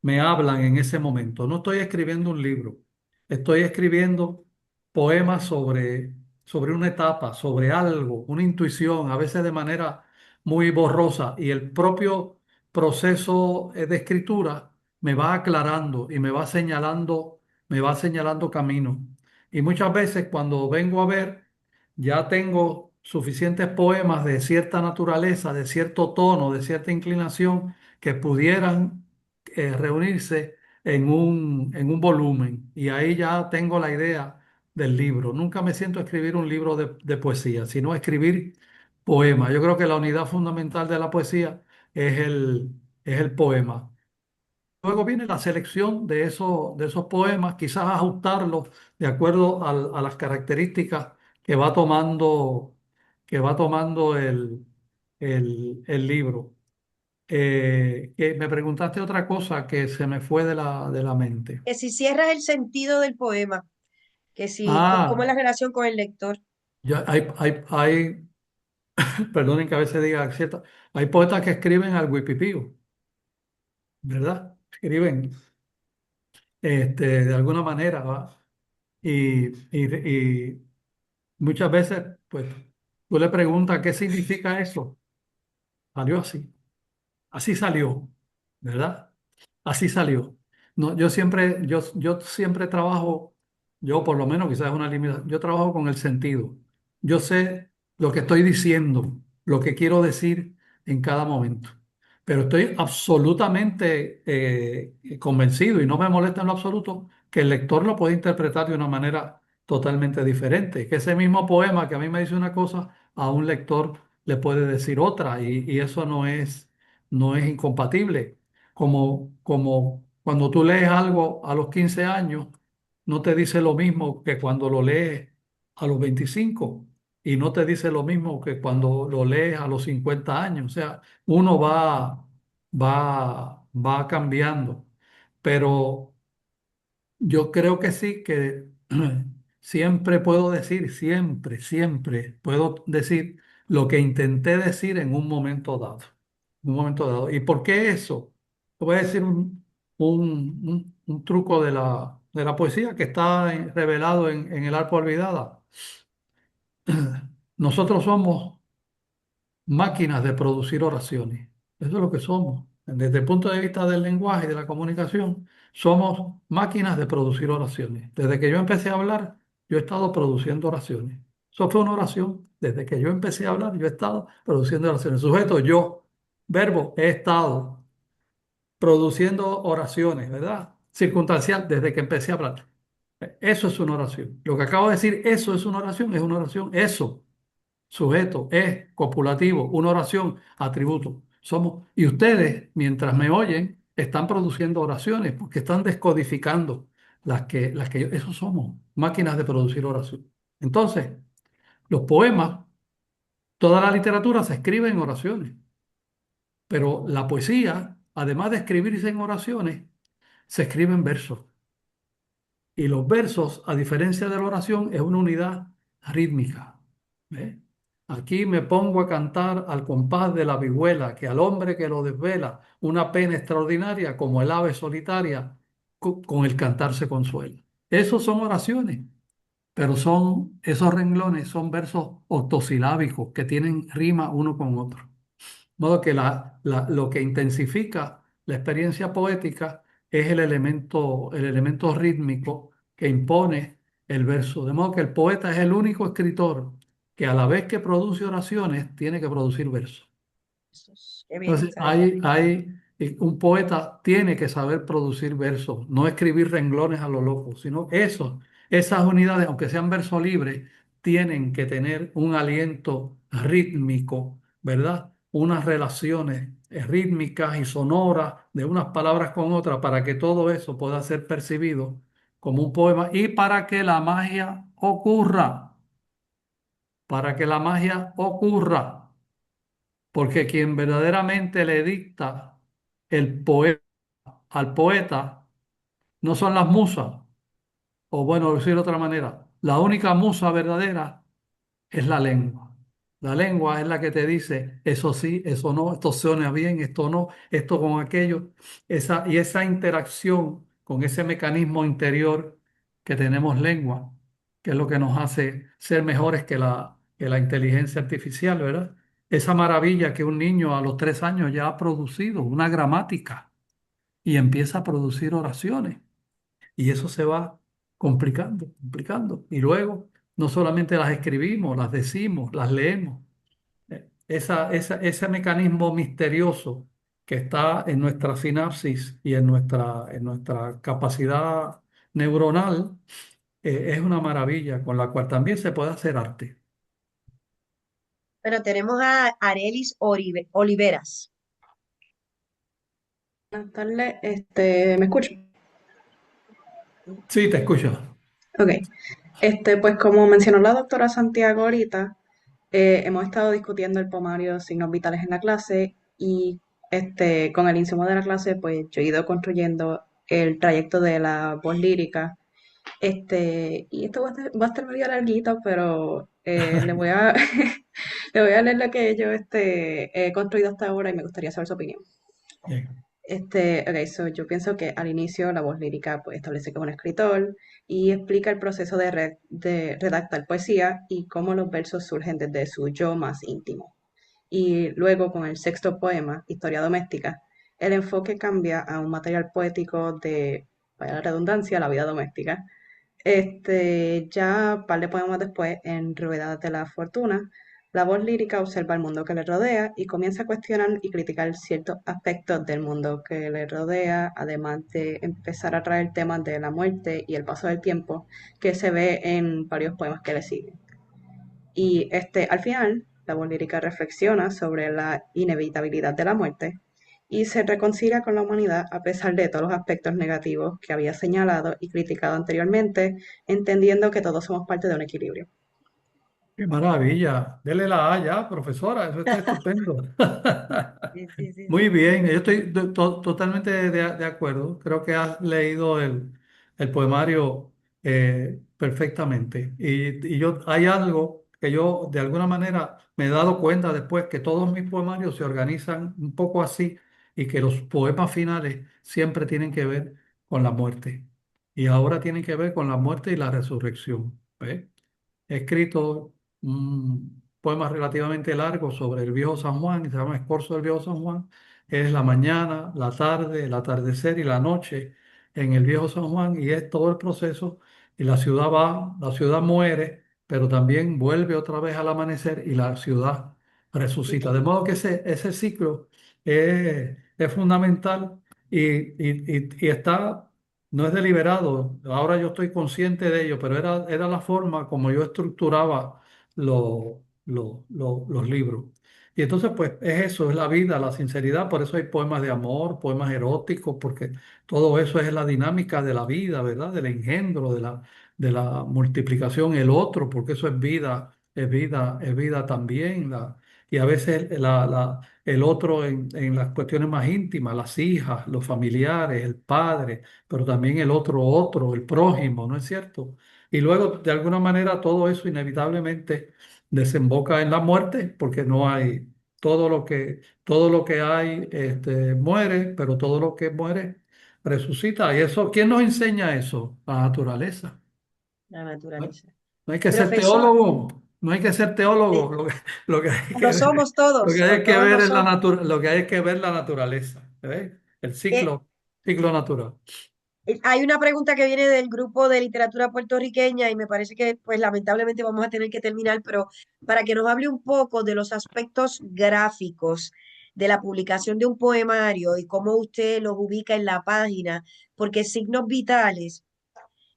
S3: me hablan en ese momento. No estoy escribiendo un libro, estoy escribiendo poemas sobre una etapa, sobre algo, una intuición, a veces de manera muy borrosa, y el propio proceso de escritura me va aclarando y me va señalando camino. Y muchas veces cuando vengo a ver, ya tengo suficientes poemas de cierta naturaleza, de cierto tono, de cierta inclinación, que pudieran reunirse en un volumen. Y ahí ya tengo la idea del libro. Nunca me siento a escribir un libro de poesía, sino a escribir poemas. Yo creo que la unidad fundamental de la poesía es el poema. Luego viene la selección de esos poemas, quizás ajustarlos de acuerdo a las características que va tomando el libro. Que me preguntaste otra cosa que se me fue de la mente.
S1: Que si cierras el sentido del poema, que si, ¿cómo es
S3: Ah,
S1: la relación con el lector?
S3: ya perdonen que a veces diga cierto, hay poetas que escriben al wipipío, ¿verdad? Escriben de alguna manera, ¿va? Y muchas veces, pues, tú le preguntas qué significa eso. Salió así. Así salió, ¿verdad? Así salió. No, yo siempre trabajo, yo por lo menos quizás es una limitación, yo trabajo con el sentido. Yo sé lo que estoy diciendo, lo que quiero decir en cada momento. Pero estoy absolutamente convencido y no me molesta en lo absoluto que el lector lo puede interpretar de una manera totalmente diferente. Que ese mismo poema que a mí me dice una cosa, a un lector le puede decir otra y eso no es incompatible. Como cuando tú lees algo a los 15 años, no te dice lo mismo que cuando lo lees a los 25 y no te dice lo mismo que cuando lo lees a los 50 años. O sea, uno va cambiando. Pero yo creo que sí, que siempre puedo decir lo que intenté decir en un momento dado. Un momento dado. ¿Y por qué eso? Te voy a decir un truco de la poesía que está revelado en el Arpa Olvidada. Nosotros somos máquinas de producir oraciones. Eso es lo que somos. Desde el punto de vista del lenguaje y de la comunicación, somos máquinas de producir oraciones. Desde que yo empecé a hablar, yo he estado produciendo oraciones. Eso fue una oración. Desde que yo empecé a hablar, yo he estado produciendo oraciones. Sujeto, yo, verbo, he estado produciendo oraciones, ¿verdad? Circunstancial, desde que empecé a hablar. Eso es una oración. Lo que acabo de decir, eso es una oración, es una oración. Eso sujeto, es copulativo, una oración, atributo. Somos, y ustedes, mientras me oyen, están produciendo oraciones porque están descodificando eso somos, máquinas de producir oración. Entonces, los poemas, toda la literatura se escribe en oraciones, pero la poesía, además de escribirse en oraciones, se escribe en versos. Y los versos, a diferencia de la oración, es una unidad rítmica. ¿Ve? Aquí me pongo a cantar al compás de la vihuela, que al hombre que lo desvela una pena extraordinaria, como el ave solitaria, con el cantar se consuela. Esos son oraciones, pero esos renglones son versos octosilábicos que tienen rima uno con otro. De modo que lo que intensifica la experiencia poética es el elemento rítmico que impone el verso. De modo que el poeta es el único escritor que a la vez que produce oraciones, tiene que producir versos.
S1: Qué bien,
S3: Entonces, un poeta tiene que saber producir versos, no escribir renglones a lo loco, sino esas unidades, aunque sean versos libres, tienen que tener un aliento rítmico, ¿verdad? Unas relaciones rítmicas y sonoras de unas palabras con otras para que todo eso pueda ser percibido como un poema y para que la magia ocurra, para que la magia ocurra. porque quien verdaderamente le dicta el poema al poeta no son las musas, o bueno, decir de otra manera, la única musa verdadera es la lengua. La lengua es la que te dice, eso sí, eso no, esto suena bien, esto no, esto con aquello. Y esa interacción con ese mecanismo interior que tenemos lengua, que es lo que nos hace ser mejores que la inteligencia artificial, ¿verdad? Esa maravilla que un niño a los 3 años ya ha producido, una gramática, y empieza a producir oraciones. Y eso se va complicando, complicando. Y luego no solamente las escribimos, las decimos, las leemos. Ese mecanismo misterioso que está en nuestra sinapsis y en nuestra capacidad neuronal es una maravilla con la cual también se puede hacer arte.
S1: Bueno, tenemos a Arelis Oliveras.
S10: Buenas tardes, ¿me escuchan?
S3: Sí, te escucho.
S10: Ok, pues como mencionó la doctora Santiago ahorita, hemos estado discutiendo el poemario Signos Vitales en la clase y con el insumo de la clase, pues yo he ido construyendo el trayecto de la voz lírica. Y esto va a estar medio larguito, pero le voy a, le voy a leer lo que yo he construido hasta ahora y me gustaría saber su opinión.
S3: Bien.
S10: Yo pienso que al inicio la voz lírica pues establece que es un escritor y explica el proceso de redactar poesía y cómo los versos surgen desde su yo más íntimo. Y luego con el sexto poema, Historia Doméstica, el enfoque cambia a un material poético de, vaya la redundancia, la vida doméstica. Ya un par de poemas después, en Ruedas de la Fortuna, la voz lírica observa el mundo que le rodea y comienza a cuestionar y criticar ciertos aspectos del mundo que le rodea, además de empezar a traer temas de la muerte y el paso del tiempo que se ve en varios poemas que le siguen. Y al final, la voz lírica reflexiona sobre la inevitabilidad de la muerte y se reconcilia con la humanidad a pesar de todos los aspectos negativos que había señalado y criticado anteriormente, entendiendo que todos somos parte de un equilibrio.
S3: Qué maravilla. Dele la A ya, profesora, eso está estupendo.
S1: Sí, sí, sí,
S3: Muy
S1: sí.
S3: bien, yo estoy totalmente de acuerdo. Creo que has leído el poemario perfectamente. Hay algo que yo de alguna manera me he dado cuenta después que todos mis poemarios se organizan un poco así y que los poemas finales siempre tienen que ver con la muerte. Y ahora tienen que ver con la muerte y la resurrección. ¿Ve? He escrito un poema relativamente largo sobre el viejo San Juan, que se llama Escorzo del viejo San Juan. Es la mañana, la tarde, el atardecer y la noche en el viejo San Juan, y es todo el proceso. Y la ciudad va, la ciudad muere, pero también vuelve otra vez al amanecer y la ciudad resucita. De modo que ese ciclo es fundamental y está. No es deliberado, ahora yo estoy consciente de ello, pero era la forma como yo estructuraba los libros. Y entonces, pues es eso, es la vida, la sinceridad, por eso hay poemas de amor, poemas eróticos, porque todo eso es la dinámica de la vida, ¿verdad? Del engendro, de la multiplicación, el otro, porque eso es vida, es vida, es vida también. Y a veces el otro en las cuestiones más íntimas, las hijas, los familiares, el padre, pero también el otro, el prójimo, ¿no es cierto? Y luego, de alguna manera, todo eso inevitablemente desemboca en la muerte, porque no hay, todo lo que hay muere, pero todo lo que muere resucita. Y eso, ¿quién nos enseña eso? La naturaleza.
S1: La
S3: ¿No?
S1: naturaleza.
S3: No hay que ser
S1: Profesor,
S3: teólogo, no hay que ser teólogo,
S1: sí,
S3: lo que hay que
S1: lo
S3: ver,
S1: somos
S3: lo que
S1: todos,
S3: hay que
S1: todos
S3: ver
S1: lo
S3: es
S1: somos.
S3: lo que hay que ver la naturaleza, ¿ves? El
S1: Eh,
S3: ciclo natural.
S1: Hay una pregunta que viene del grupo de literatura puertorriqueña y me parece que, pues lamentablemente vamos a tener que terminar, pero para que nos hable un poco de los aspectos gráficos de la publicación de un poemario y cómo usted los ubica en la página, porque Signos Vitales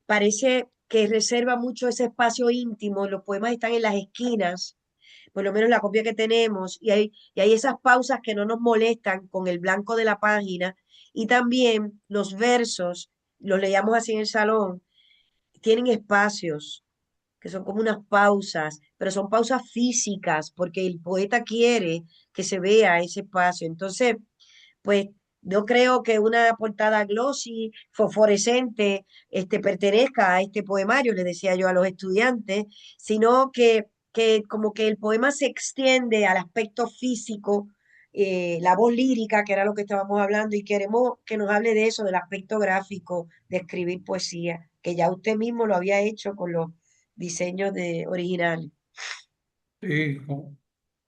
S1: parece que reserva mucho ese espacio íntimo, los poemas están en las esquinas, por lo menos la copia que tenemos, y hay esas pausas que no nos molestan con el blanco de la página, y también los versos, los leíamos así en el salón, tienen espacios, que son como unas pausas, pero son pausas físicas, porque el poeta quiere que se vea ese espacio. Entonces, pues no creo que una portada glossy, fosforescente, pertenezca a este poemario, le decía yo a los estudiantes, sino que como que el poema se extiende al aspecto físico, la voz lírica, que era lo que estábamos hablando, y queremos que nos hable de eso, del aspecto gráfico, de escribir poesía, que ya usted mismo lo había hecho con los diseños originales.
S3: Sí,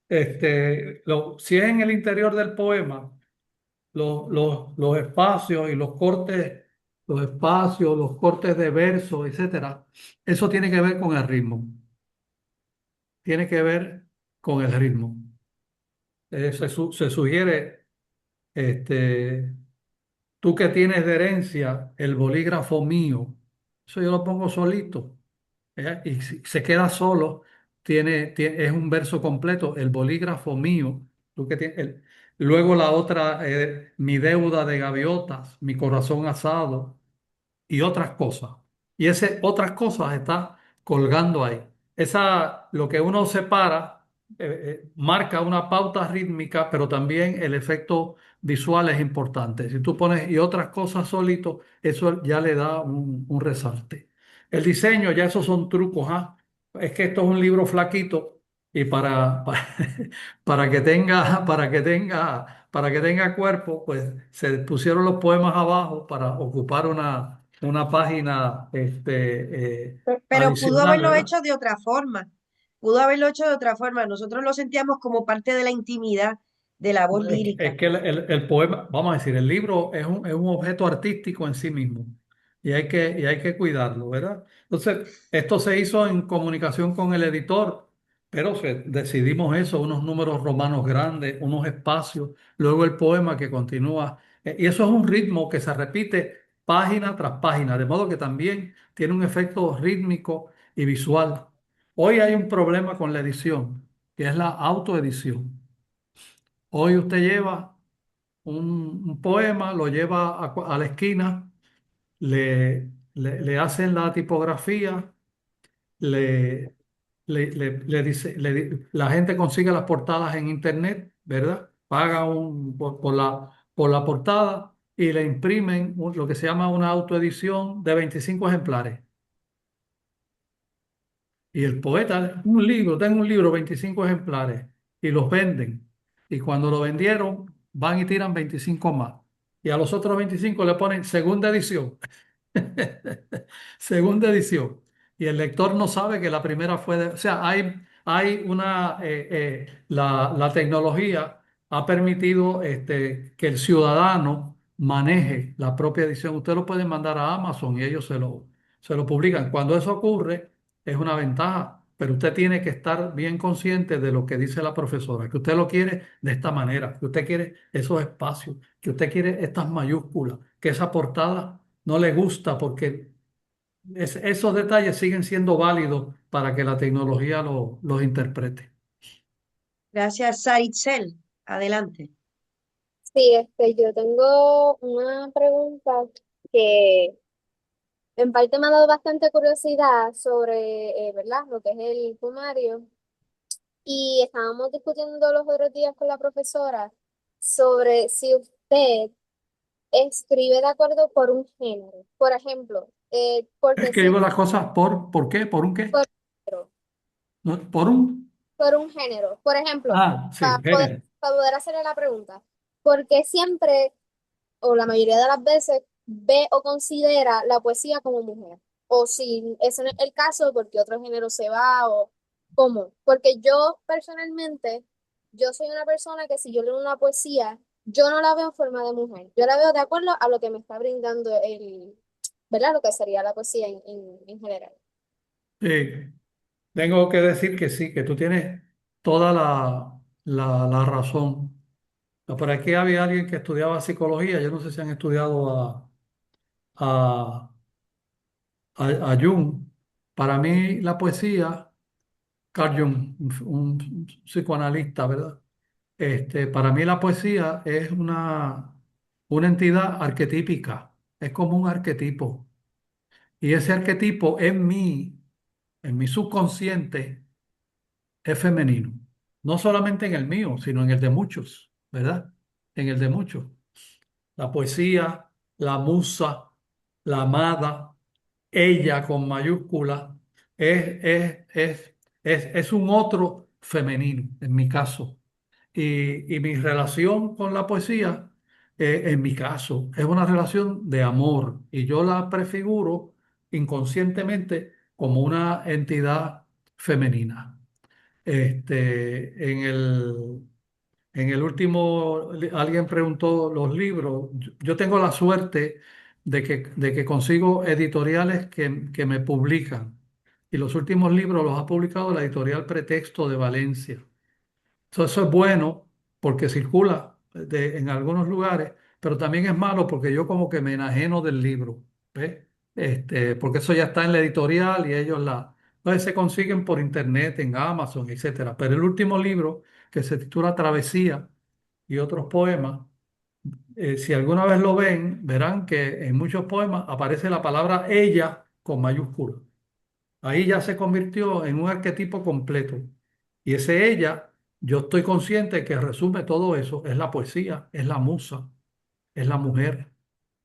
S3: si es en el interior del poema, los espacios y los espacios, los cortes de verso, etcétera, eso tiene que ver con el ritmo. Tiene que ver con el ritmo. Se sugiere, este, tú que tienes de herencia el bolígrafo mío, eso yo lo pongo solito, y si se queda solo, es un verso completo, el bolígrafo mío, tú que tienes, luego la otra, mi deuda de gaviotas, mi corazón asado y otras cosas. Y ese otras cosas está colgando ahí. Lo que uno separa, marca una pauta rítmica, pero también el efecto visual es importante. Si tú pones y otras cosas solito, eso ya le da un resalte. El diseño, ya esos son trucos, ¿ah? Es que esto es un libro flaquito y para que tenga cuerpo, pues se pusieron los poemas abajo para ocupar una página
S1: Pero pudo
S3: adicional,
S1: haberlo
S3: ¿verdad?
S1: hecho de otra forma. Pudo haberlo hecho de otra forma. Nosotros lo sentíamos como parte de la intimidad de la voz
S3: Es
S1: lírica.
S3: que el poema, vamos a decir, el libro es un objeto artístico en sí mismo y hay que cuidarlo, ¿verdad? Entonces, esto se hizo en comunicación con el editor, pero decidimos eso, unos números romanos grandes, unos espacios, luego el poema que continúa. Y eso es un ritmo que se repite página tras página, de modo que también tiene un efecto rítmico y visual. Hoy hay un problema con la edición, que es la autoedición. Hoy usted lleva un poema, lo lleva a la esquina, le hacen la tipografía, le, la gente consigue las portadas en internet, ¿verdad? Paga por la portada y le imprimen lo que se llama una autoedición de 25 ejemplares. Y el poeta, tengo un libro, 25 ejemplares, y los venden. Y cuando lo vendieron, van y tiran 25 más. Y a los otros 25 le ponen segunda edición. Segunda edición. Y el lector no sabe que la primera fue de... O sea, hay la tecnología ha permitido que el ciudadano maneje la propia edición. Usted lo puede mandar a Amazon y ellos se lo publican. Cuando eso ocurre, es una ventaja, pero usted tiene que estar bien consciente de lo que dice la profesora, que usted lo quiere de esta manera, que usted quiere esos espacios, que usted quiere estas mayúsculas, que esa portada no le gusta porque esos detalles siguen siendo válidos para que la tecnología los interprete.
S1: Gracias, Saitzel. Adelante.
S4: Sí, yo tengo una pregunta que en parte me ha dado bastante curiosidad sobre, ¿verdad? Lo que es el poemario. Y estábamos discutiendo los otros días con la profesora sobre si usted escribe de acuerdo por un género. Por ejemplo, porque
S3: Escribo
S4: siempre
S3: las cosas ¿por qué? ¿Por un qué?
S4: por, género,
S3: ¿No? ¿Por un?
S4: por un género. Por ejemplo,
S3: Ah, sí, género.
S4: para poder hacerle la pregunta, porque siempre o la mayoría de las veces ve o considera la poesía como mujer. O si ese no es el caso, porque otro género se va o cómo. Porque yo personalmente, yo soy una persona que si yo leo una poesía, yo no la veo en forma de mujer. Yo la veo de acuerdo a lo que me está brindando ¿verdad? Lo que sería la poesía en general.
S3: Sí, tengo que decir que sí, que tú tienes toda la razón. Por aquí había alguien que estudiaba psicología, yo no sé si han estudiado a, a Jung. Para mí la poesía, Carl Jung, un psicoanalista, ¿verdad? Para mí la poesía es una entidad arquetípica, es como un arquetipo. Y ese arquetipo en mí en mi subconsciente es femenino. No solamente en el mío, sino en el de muchos, ¿verdad? En el de muchos. La poesía, la musa, la amada, ella con mayúscula, es, es, es, es un otro femenino, en mi caso. Y mi relación con la poesía, en mi caso, es una relación de amor. Y yo la prefiguro inconscientemente como una entidad femenina. En el último, alguien preguntó los libros. Yo tengo la suerte de que consigo editoriales que me publican. Y los últimos libros los ha publicado la editorial Pretexto de Valencia. Eso es bueno porque circula en algunos lugares, pero también es malo porque yo como que me enajeno del libro, ¿ves? Porque eso ya está en la editorial y ellos la... Entonces se consiguen por internet, en Amazon, etcétera. Pero el último libro, que se titula Travesía y otros poemas, si alguna vez lo ven, verán que en muchos poemas aparece la palabra ella con mayúscula. Ahí ya se convirtió en un arquetipo completo. Y ese ella, yo estoy consciente que resume todo eso, es la poesía, es la musa, es la mujer,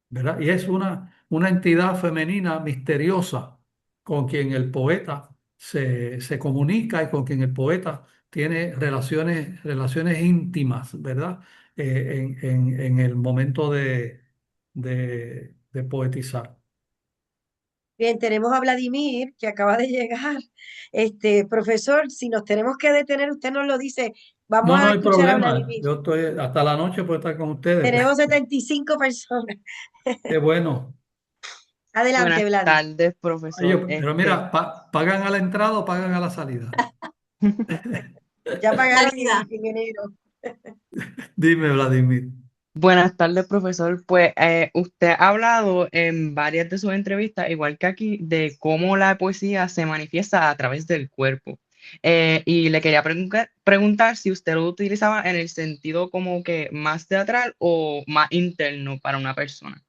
S3: ¿verdad? Y es una entidad femenina misteriosa con quien el poeta se comunica y con quien el poeta tiene relaciones íntimas, ¿verdad? En el momento de poetizar.
S1: Bien, tenemos a Vladimir que acaba de llegar. Profesor, si nos tenemos que detener, usted nos lo dice. Vamos
S3: No, no
S1: a
S3: hay
S1: escuchar a
S3: problema.
S1: Vladimir.
S3: Yo estoy hasta la noche puedo estar con ustedes.
S1: Tenemos 75 personas.
S3: Qué bueno.
S1: Adelante,
S11: Buenas
S1: Vladi.
S11: tardes,
S3: Oye,
S11: profesor.
S3: pero mira, ¿pagan a la entrada o pagan a la salida?
S1: Ya pagaron
S12: Salida.
S1: en enero.
S3: Dime, Vladimir.
S11: Buenas tardes, profesor. Pues usted ha hablado en varias de sus entrevistas, igual que aquí, de cómo la poesía se manifiesta a través del cuerpo. Y le quería preguntar si usted lo utilizaba en el sentido como que más teatral o más interno para una persona.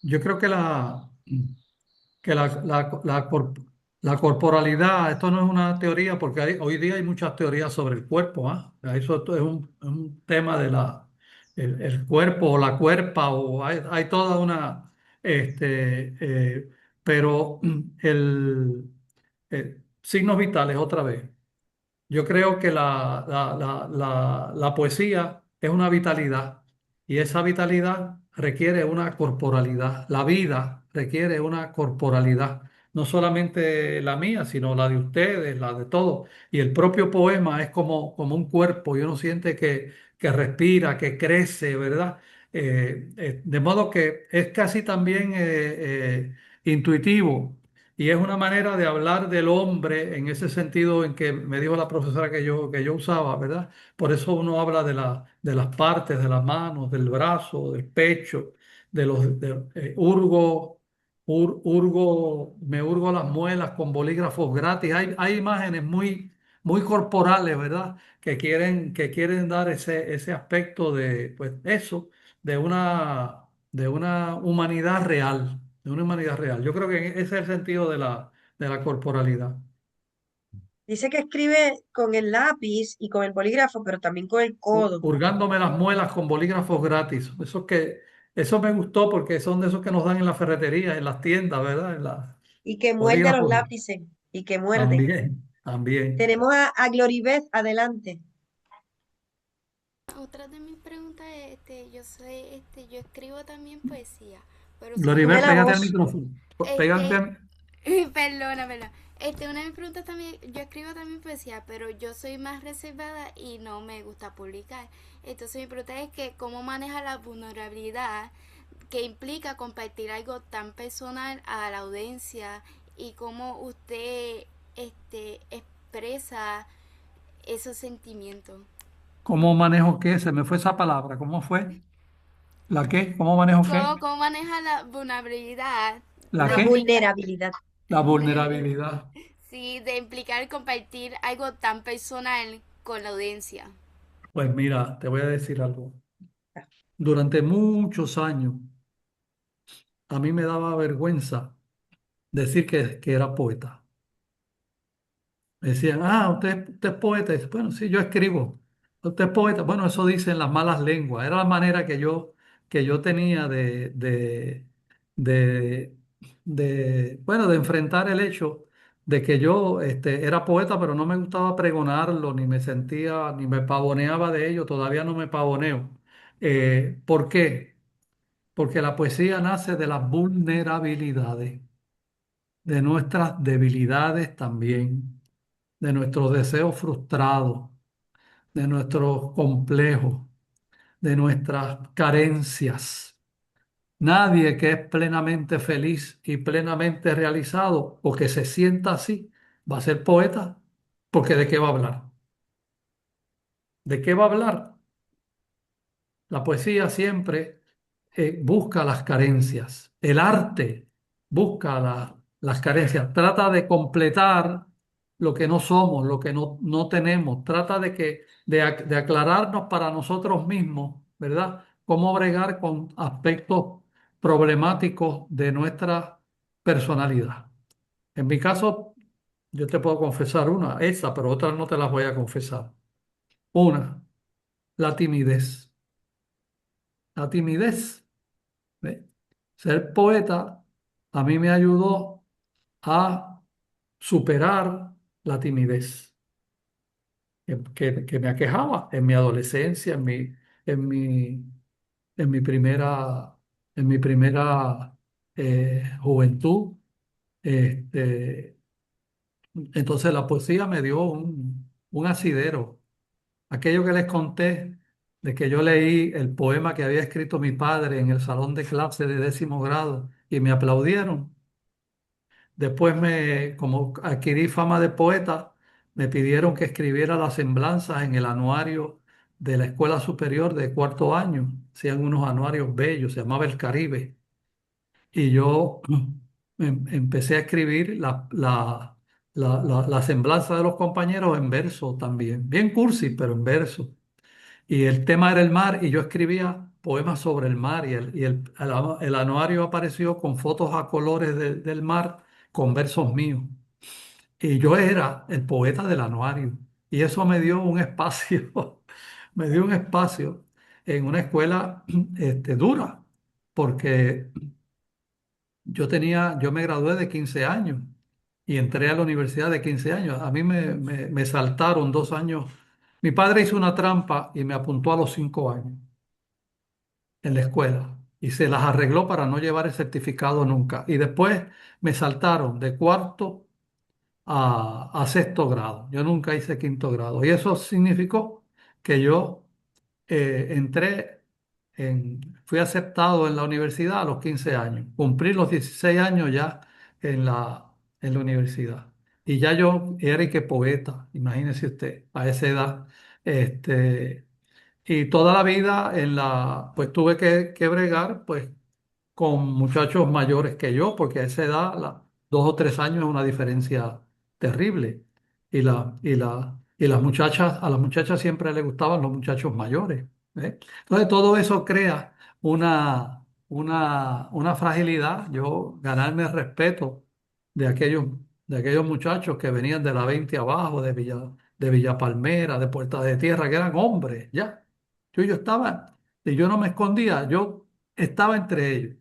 S3: Yo creo que la corporalidad, esto no es una teoría, porque hoy día hay muchas teorías sobre el cuerpo, ¿ah? Eso es un tema de el cuerpo o la cuerpa, o hay toda una, pero signos vitales otra vez. Yo creo que la poesía es una vitalidad y esa vitalidad requiere una corporalidad. La vida requiere una corporalidad, no solamente la mía, sino la de ustedes, la de todos. Y el propio poema es como un cuerpo y uno siente que respira, que crece, ¿verdad? De modo que es casi también intuitivo. Y es una manera de hablar del hombre en ese sentido en que me dijo la profesora que yo usaba, ¿verdad? Por eso uno habla de las partes, de las manos, del brazo, del pecho, me hurgo las muelas con bolígrafos gratis. Hay imágenes muy corporales, ¿verdad? Que quieren dar ese aspecto de, pues eso, de una humanidad real, de una humanidad real. Yo creo que ese es el sentido de la corporalidad.
S1: Dice que escribe con el lápiz y con el bolígrafo, pero también con el codo.
S3: Hurgándome las muelas con bolígrafos gratis. Eso me gustó porque son de esos que nos dan en la ferretería, en las tiendas, ¿verdad? En las
S1: Y que muerde los
S3: bolígrafos.
S1: lápices y que muerde.
S3: También.
S1: Tenemos a Gloribeth, adelante.
S6: Otra de mis preguntas es, yo escribo también poesía, pero
S3: Gloribel,
S1: Sube la
S3: pégate al
S1: voz.
S3: micrófono. Pégate al...
S6: perdona. Una de mis preguntas también, yo escribo también poesía, pero yo soy más reservada y no me gusta publicar. Entonces mi pregunta es que cómo maneja la vulnerabilidad que implica compartir algo tan personal a la audiencia y cómo usted expresa esos sentimientos.
S3: ¿Cómo manejo qué? Se me fue esa palabra. ¿Cómo fue? ¿La qué? ¿Cómo manejo qué?
S6: ¿Cómo maneja la vulnerabilidad?
S3: ¿La
S1: La
S3: qué?
S1: vulnerabilidad.
S3: La vulnerabilidad.
S6: Sí, de implicar compartir algo tan personal con la audiencia.
S3: Pues mira, te voy a decir algo. Durante muchos años a mí me daba vergüenza decir que era poeta. Me decían, usted es poeta. Y dice, bueno, sí, yo escribo. Usted es poeta. Bueno, eso dicen las malas lenguas. Era la manera que yo tenía de, bueno, de enfrentar el hecho de que yo era poeta, pero no me gustaba pregonarlo, ni me sentía, ni me pavoneaba de ello. Todavía no me pavoneo. ¿Por qué? Porque la poesía nace de las vulnerabilidades, de nuestras debilidades también, de nuestros deseos frustrados, de nuestros complejos, de nuestras carencias. Nadie que es plenamente feliz y plenamente realizado o que se sienta así va a ser poeta, porque ¿de qué va a hablar? ¿De qué va a hablar? La poesía siempre busca las carencias. El arte busca las carencias. Trata de completar lo que no somos, lo que no tenemos. Trata de aclararnos para nosotros mismos, ¿verdad? Cómo bregar con aspectos problemáticos de nuestra personalidad. En mi caso, yo te puedo confesar esa, pero otras no te las voy a confesar. Una, la timidez. La timidez. ¿Ve? Ser poeta a mí me ayudó a superar la timidez que me aquejaba en mi adolescencia, en mi, en mi primera juventud. Este, entonces la poesía me dio un asidero. Aquello que les conté de que yo leí el poema que había escrito mi padre en el salón de clase de 10.º grado y me aplaudieron. Después, como adquirí fama de poeta, me pidieron que escribiera las semblanzas en el anuario de la Escuela Superior de 4.º año. Hacían unos anuarios bellos, se llamaba El Caribe. Y yo empecé a escribir la semblanza de los compañeros en verso también. Bien cursi, pero en verso. Y el tema era el mar y yo escribía poemas sobre el mar y el anuario apareció con fotos a colores del mar con versos míos. Y yo era el poeta del anuario. Y eso me dio un espacio, me dio un espacio en una escuela dura, porque yo me gradué de 15 años y entré a la universidad de 15 años. A mí me saltaron 2 años. Mi padre hizo una trampa y me apuntó a los 5 años en la escuela y se las arregló para no llevar el certificado nunca. Y después me saltaron de cuarto a 6.º grado. Yo nunca hice 5.º grado. Y eso significó que yo entré fui aceptado en la universidad a los 15 años. Cumplí los 16 años ya en la universidad. Y ya yo era y que poeta, imagínese usted, a esa edad. Este, y toda la vida pues tuve que bregar pues con muchachos mayores que yo, porque a esa edad, 2 o 3 años es una diferencia terrible. A las muchachas siempre les gustaban los muchachos mayores. ¿Eh? Entonces todo eso crea una fragilidad. Yo ganarme el respeto de aquellos, de aquellos muchachos que venían de la 20 abajo, de Villa Palmera, de Puerta de Tierra, que eran hombres, ya. Yo estaba, y yo no me escondía, yo estaba entre ellos.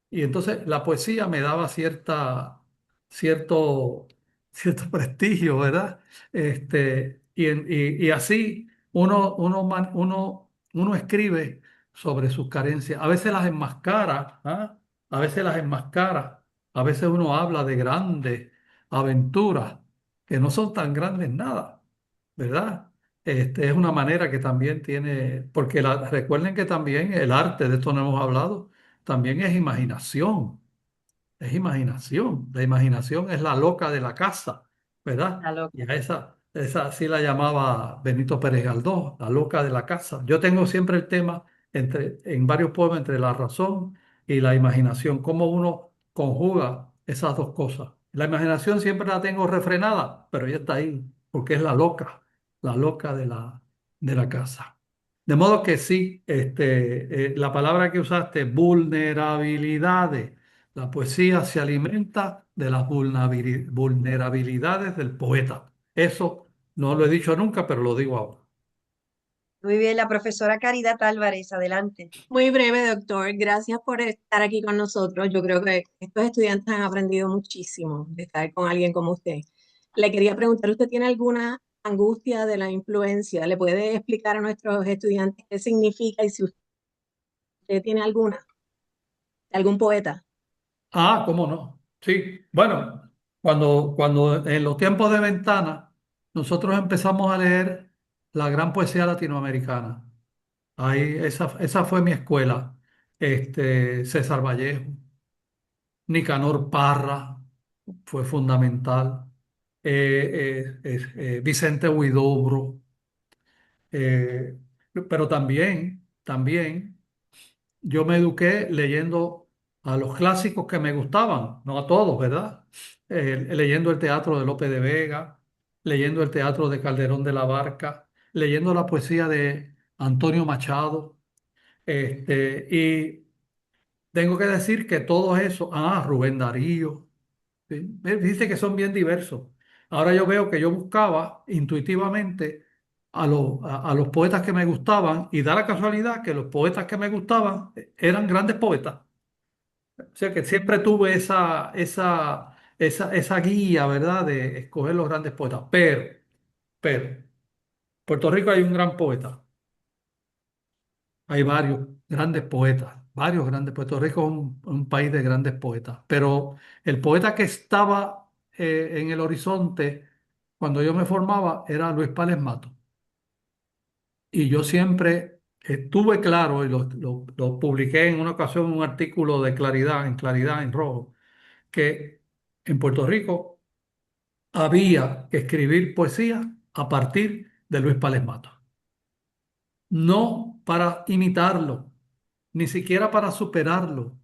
S3: Y entonces la poesía me daba cierto, cierto prestigio, ¿verdad? Y así uno escribe sobre sus carencias. A veces las enmascara, ¿ah? A veces las enmascara. A veces uno habla de grandes aventuras que no son tan grandes nada, ¿verdad? Es una manera que también tiene, porque recuerden que también el arte, de esto no hemos hablado, también es imaginación. Es imaginación. La imaginación es la loca de la casa, ¿verdad?
S10: Está loco.
S3: Y a esa sí la llamaba Benito Pérez Galdós, la loca de la casa. Yo tengo siempre el tema en varios poemas entre la razón y la imaginación, cómo uno conjuga esas dos cosas. La imaginación siempre la tengo refrenada, pero ella está ahí, porque es la loca de la casa. De modo que sí, la palabra que usaste, vulnerabilidades. La poesía se alimenta de las vulnerabilidades del poeta. Eso no lo he dicho nunca, pero lo digo ahora.
S1: Muy bien, la profesora Caridad Álvarez, adelante.
S12: Muy breve, doctor. Gracias por estar aquí con nosotros. Yo creo que estos estudiantes han aprendido muchísimo de estar con alguien como usted. Le quería preguntar, ¿usted tiene alguna angustia de la influencia? ¿Le puede explicar a nuestros estudiantes qué significa y si usted tiene alguna, de algún poeta?
S3: Ah, ¿cómo no? Sí, bueno, cuando en los tiempos de ventana nosotros empezamos a leer la gran poesía latinoamericana. Ahí, esa fue mi escuela. César Vallejo, Nicanor Parra fue fundamental. Vicente Huidobro. eh, pero también yo me eduqué leyendo a los clásicos que me gustaban, no a todos, ¿verdad? Leyendo el teatro de Lope de Vega, leyendo el teatro de Calderón de la Barca, leyendo la poesía de Antonio Machado. Y tengo que decir que todo eso, Rubén Darío, ¿sí? Dice que son bien diversos. Ahora yo veo que yo buscaba intuitivamente a los poetas que me gustaban y da la casualidad que los poetas que me gustaban eran grandes poetas. O sea que siempre tuve esa guía, ¿verdad? De escoger los grandes poetas. Pero, Puerto Rico hay un gran poeta. Hay varios grandes poetas. Puerto Rico es un país de grandes poetas, pero el poeta que estaba en el horizonte cuando yo me formaba era Luis Pález Mato. Y yo siempre estuve claro, y lo publiqué en una ocasión en un artículo de Claridad, en Rojo, que en Puerto Rico había que escribir poesía a partir de Luis Pález Mato. No para imitarlo, ni siquiera para superarlo,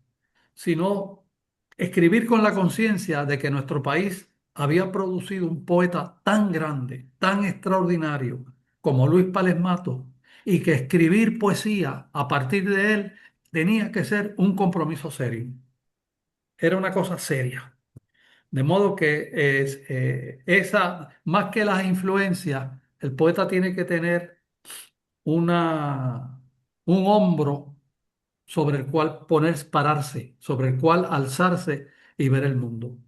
S3: sino escribir con la conciencia de que nuestro país había producido un poeta tan grande, tan extraordinario como Luis Pález Mato, y que escribir poesía a partir de él tenía que ser un compromiso serio. Era una cosa seria. De modo que más que las influencias, el poeta tiene que tener una, un hombro sobre el cual pararse, sobre el cual alzarse y ver el mundo.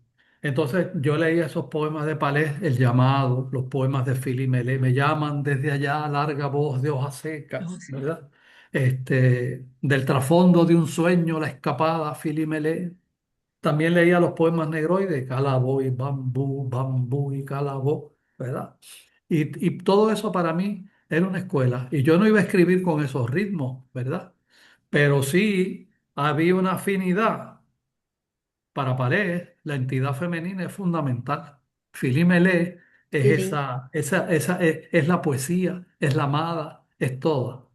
S3: Entonces yo leía esos poemas de Palés, El llamado, los poemas de Philly Melé, me llaman desde allá, larga voz de hojas secas, ¿verdad? Del trasfondo de un sueño, la escapada, Philly Melé. También leía los poemas negroides, Calabó y Bambú, Bambú y Calabó, ¿verdad? Y todo eso para mí era una escuela. Y yo no iba a escribir con esos ritmos, ¿verdad? Pero sí había una afinidad para Paredes, la entidad femenina es fundamental. Philly Melé es
S1: Lili.
S3: es la poesía, es la amada, es toda.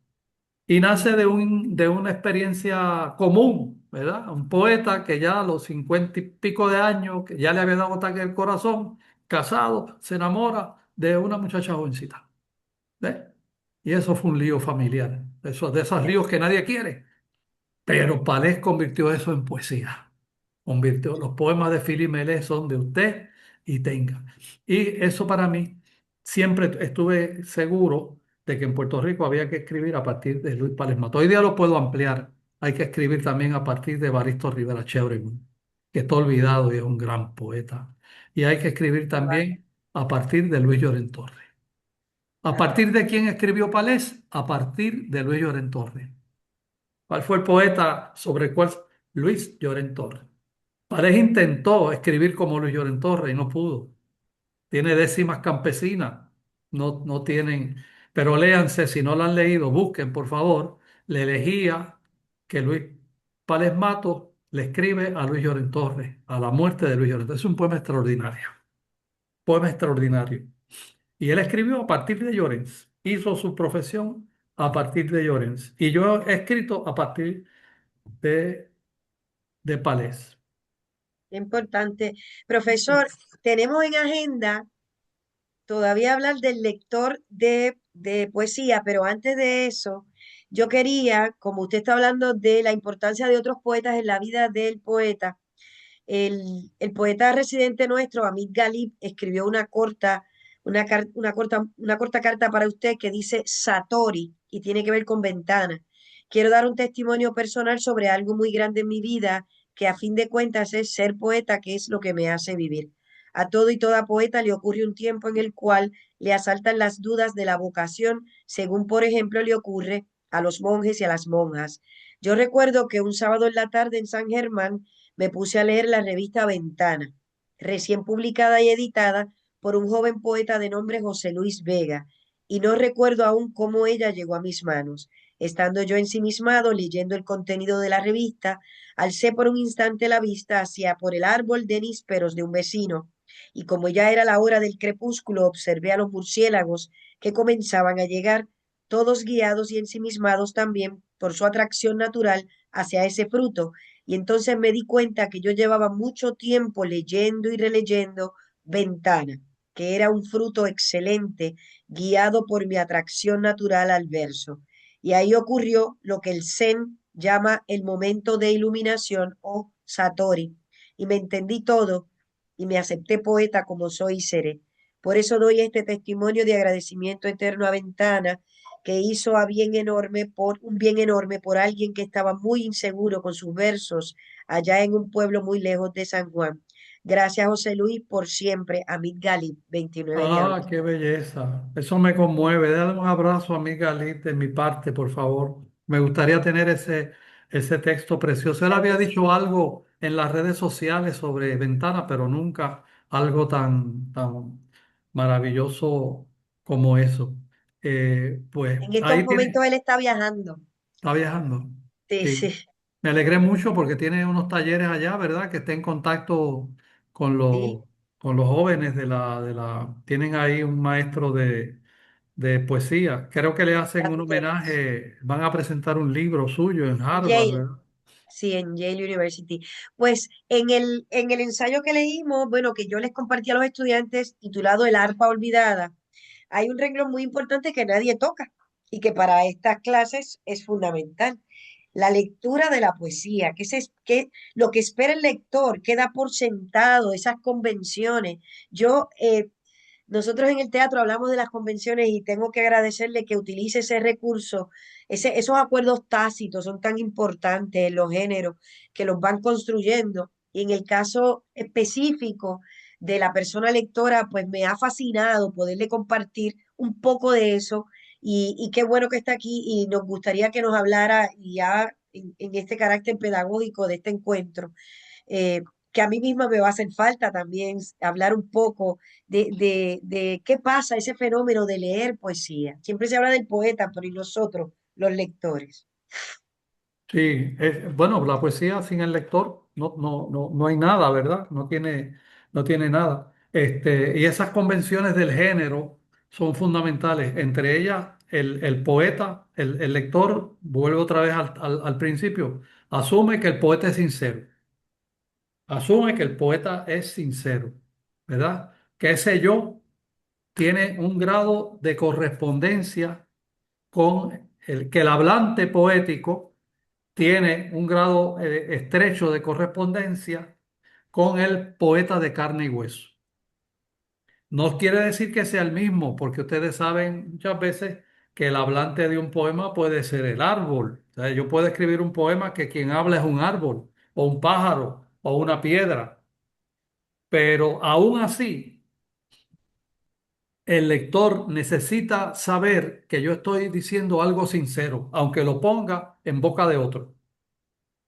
S3: Y nace de una experiencia común, ¿verdad? Un poeta que ya a los 50 y pico de años, que ya le había dado ataque al corazón, casado, se enamora de una muchacha jovencita. ¿Ves? Y eso fue un lío familiar, de esos líos que nadie quiere. Pero Palés convirtió eso en poesía. Convirtió, los poemas de Philly Melé son de usted y tenga. Y eso para mí, siempre estuve seguro de que en Puerto Rico había que escribir a partir de Luis Pález Mato. Hoy día lo puedo ampliar. Hay que escribir también a partir de Evaristo Rivera Chevreún, que está olvidado y es un gran poeta. Y hay que escribir también a partir de Luis Llorén Torres. ¿A partir de quién escribió Palés? A partir de Luis Llorén Torres. ¿Cuál fue el poeta sobre el cual? Luis Llorén Torres. Pareja intentó escribir como Luis Llorén Torres y no pudo. Tiene décimas campesinas, no tienen, pero léanse, si no lo han leído, busquen por favor, le elegía que Luis Pález Mato le escribe a Luis Llorén Torres, a la muerte de Luis Llorén Torres. Es un poema extraordinario. Y él escribió a partir de Llorens, hizo su profesión a partir de Llorens. Y yo he escrito a partir de, de Palés.
S1: Importante. Profesor, tenemos en agenda todavía hablar del lector de poesía, pero antes de eso, yo quería, como usted está hablando de la importancia de otros poetas en la vida del poeta, El poeta residente nuestro, Amit Galib, escribió una corta carta para usted que dice Satori y tiene que ver con ventana. Quiero dar un testimonio personal sobre algo muy grande en mi vida, que a fin de cuentas es ser poeta, que es lo que me hace vivir. A todo y toda poeta le ocurre un tiempo en el cual le asaltan las dudas de la vocación, según por ejemplo le ocurre a los monjes y a las monjas. Yo recuerdo que un sábado en la tarde en San Germán me puse a leer la revista Ventana, recién publicada y editada por un joven poeta de nombre José Luis Vega, y no recuerdo aún cómo ella llegó a mis manos. Estando yo ensimismado leyendo el contenido de la revista, alcé por un instante la vista hacia por el árbol de nísperos de un vecino, y como ya era la hora del crepúsculo, observé a los murciélagos que comenzaban a llegar, todos guiados y ensimismados también por su atracción natural hacia ese fruto, y entonces me di cuenta que yo llevaba mucho tiempo leyendo y releyendo Ventana, que era un fruto excelente, guiado por mi atracción natural al verso. Y ahí ocurrió lo que el Zen llama el momento de iluminación o Satori, y me entendí todo y me acepté poeta como soy y seré. Por eso doy este testimonio de agradecimiento eterno a Ventana, que hizo un bien enorme por alguien que estaba muy inseguro con sus versos allá en un pueblo muy lejos de San Juan. Gracias, José Luis, por siempre. Amit Galip, 29 de
S3: Ah,
S1: agosto.
S3: qué belleza. Eso me conmueve. Dale un abrazo a mi Galit de mi parte, por favor. Me gustaría tener ese texto precioso. Él
S1: Claro
S3: había
S1: que sí.
S3: dicho algo en las redes sociales sobre Ventana, pero nunca algo tan maravilloso como eso. Pues
S1: En estos
S3: ahí tiene,
S1: momentos él está viajando.
S3: está viajando.
S1: Sí,
S3: Sí.
S1: sí,
S3: Me alegré mucho porque tiene unos talleres allá, ¿verdad? Que está en contacto con
S1: sí.
S3: con los jóvenes tienen ahí un maestro de poesía. Creo que le hacen
S1: Ya
S3: un
S1: tú verás.
S3: homenaje, van a presentar un libro suyo en Harvard,
S1: Yale,
S3: ¿verdad?
S1: sí, en Yale University. Pues en el ensayo que leímos, bueno, que yo les compartí a los estudiantes, titulado El arpa olvidada, hay un renglón muy importante que nadie toca y que para estas clases es fundamental. La lectura de la poesía, lo que espera el lector, qué da por sentado, esas convenciones. Yo, nosotros en el teatro hablamos de las convenciones y tengo que agradecerle que utilice ese recurso, esos acuerdos tácitos son tan importantes en los géneros que los van construyendo. Y en el caso específico de la persona lectora, pues me ha fascinado poderle compartir un poco de eso y qué bueno que está aquí y nos gustaría que nos hablara ya en este carácter pedagógico de este encuentro. Que a mí misma me va a hacer falta también hablar un poco de qué pasa, ese fenómeno de leer poesía. Siempre se habla del poeta, pero ¿y nosotros, los lectores?
S3: Sí, bueno, la poesía sin el lector no hay nada, ¿verdad? No tiene nada. Y esas convenciones del género son fundamentales. Entre ellas, el poeta, el lector, vuelve otra vez al principio, asume que el poeta es sincero. Asume que el poeta es sincero, ¿verdad? Que ese yo tiene un grado de correspondencia con que el hablante poético tiene un grado estrecho de correspondencia con el poeta de carne y hueso. No quiere decir que sea el mismo, porque ustedes saben muchas veces que el hablante de un poema puede ser el árbol. O sea, yo puedo escribir un poema que quien habla es un árbol, o un pájaro, o una piedra, pero aún así el lector necesita saber que yo estoy diciendo algo sincero, aunque lo ponga en boca de otro.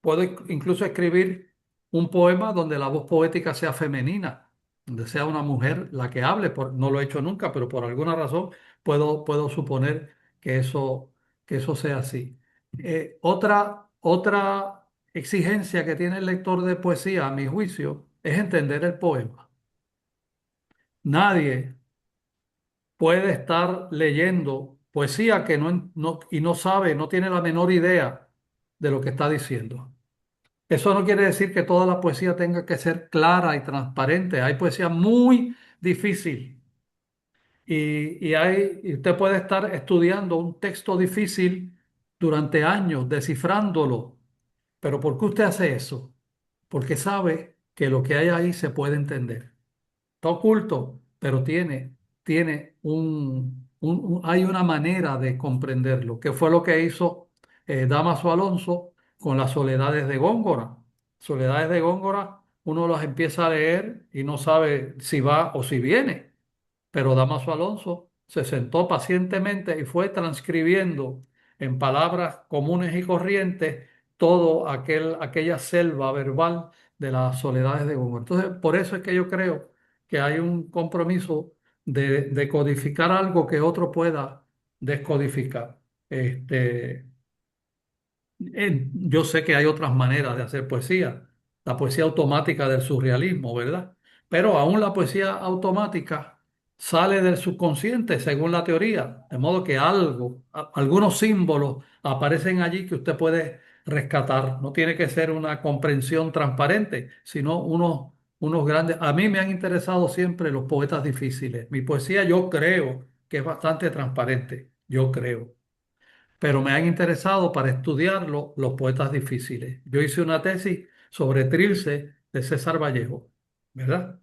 S3: Puedo incluso escribir un poema donde la voz poética sea femenina, donde sea una mujer la que hable. No lo he hecho nunca, pero por alguna razón puedo suponer que eso sea así. Otra exigencia que tiene el lector de poesía, a mi juicio, es entender el poema. Nadie puede estar leyendo poesía que y no sabe, no tiene la menor idea de lo que está diciendo. Eso no quiere decir que toda la poesía tenga que ser clara y transparente. Hay poesía muy difícil y usted puede estar estudiando un texto difícil durante años, descifrándolo. Pero ¿por qué usted hace eso? Porque sabe que lo que hay ahí se puede entender. Está oculto, pero tiene hay una manera de comprenderlo, que fue lo que hizo Dámaso Alonso con las Soledades de Góngora. Soledades de Góngora, uno las empieza a leer y no sabe si va o si viene, pero Damaso Alonso se sentó pacientemente y fue transcribiendo en palabras comunes y corrientes todo aquella selva verbal de las Soledades de Góngora. Entonces, por eso es que yo creo que hay un compromiso de codificar algo que otro pueda descodificar. Yo sé que hay otras maneras de hacer poesía, la poesía automática del surrealismo, ¿verdad? Pero aún la poesía automática sale del subconsciente, según la teoría, de modo que algunos símbolos aparecen allí que usted puede rescatar. No tiene que ser una comprensión transparente, sino unos grandes. A mí me han interesado siempre los poetas difíciles. Mi poesía yo creo que es bastante transparente, yo creo, pero me han interesado para estudiarlo los poetas difíciles. Yo hice una tesis sobre Trilce de César Vallejo, ¿verdad?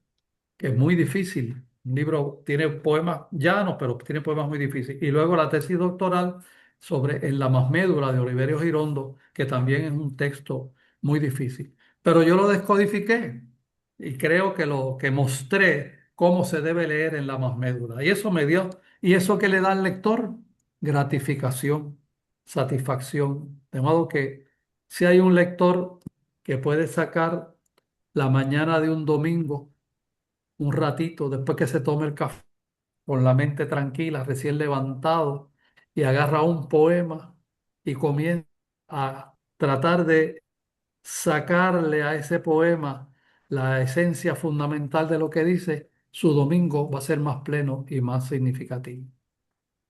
S3: Que es muy difícil. Un libro tiene poemas llanos, pero tiene poemas muy difíciles. Y luego la tesis doctoral sobre En la más médula de Oliverio Girondo, que también es un texto muy difícil. Pero yo lo descodifiqué y creo que lo que mostré cómo se debe leer en la más médula. Y eso me dio, y eso que le da al lector, gratificación, satisfacción. De modo que si hay un lector que puede sacar la mañana de un domingo, un ratito después que se tome el café, con la mente tranquila, recién levantado, y agarra un poema y comienza a tratar de sacarle a ese poema la esencia fundamental de lo que dice, su domingo va a ser más pleno y más significativo.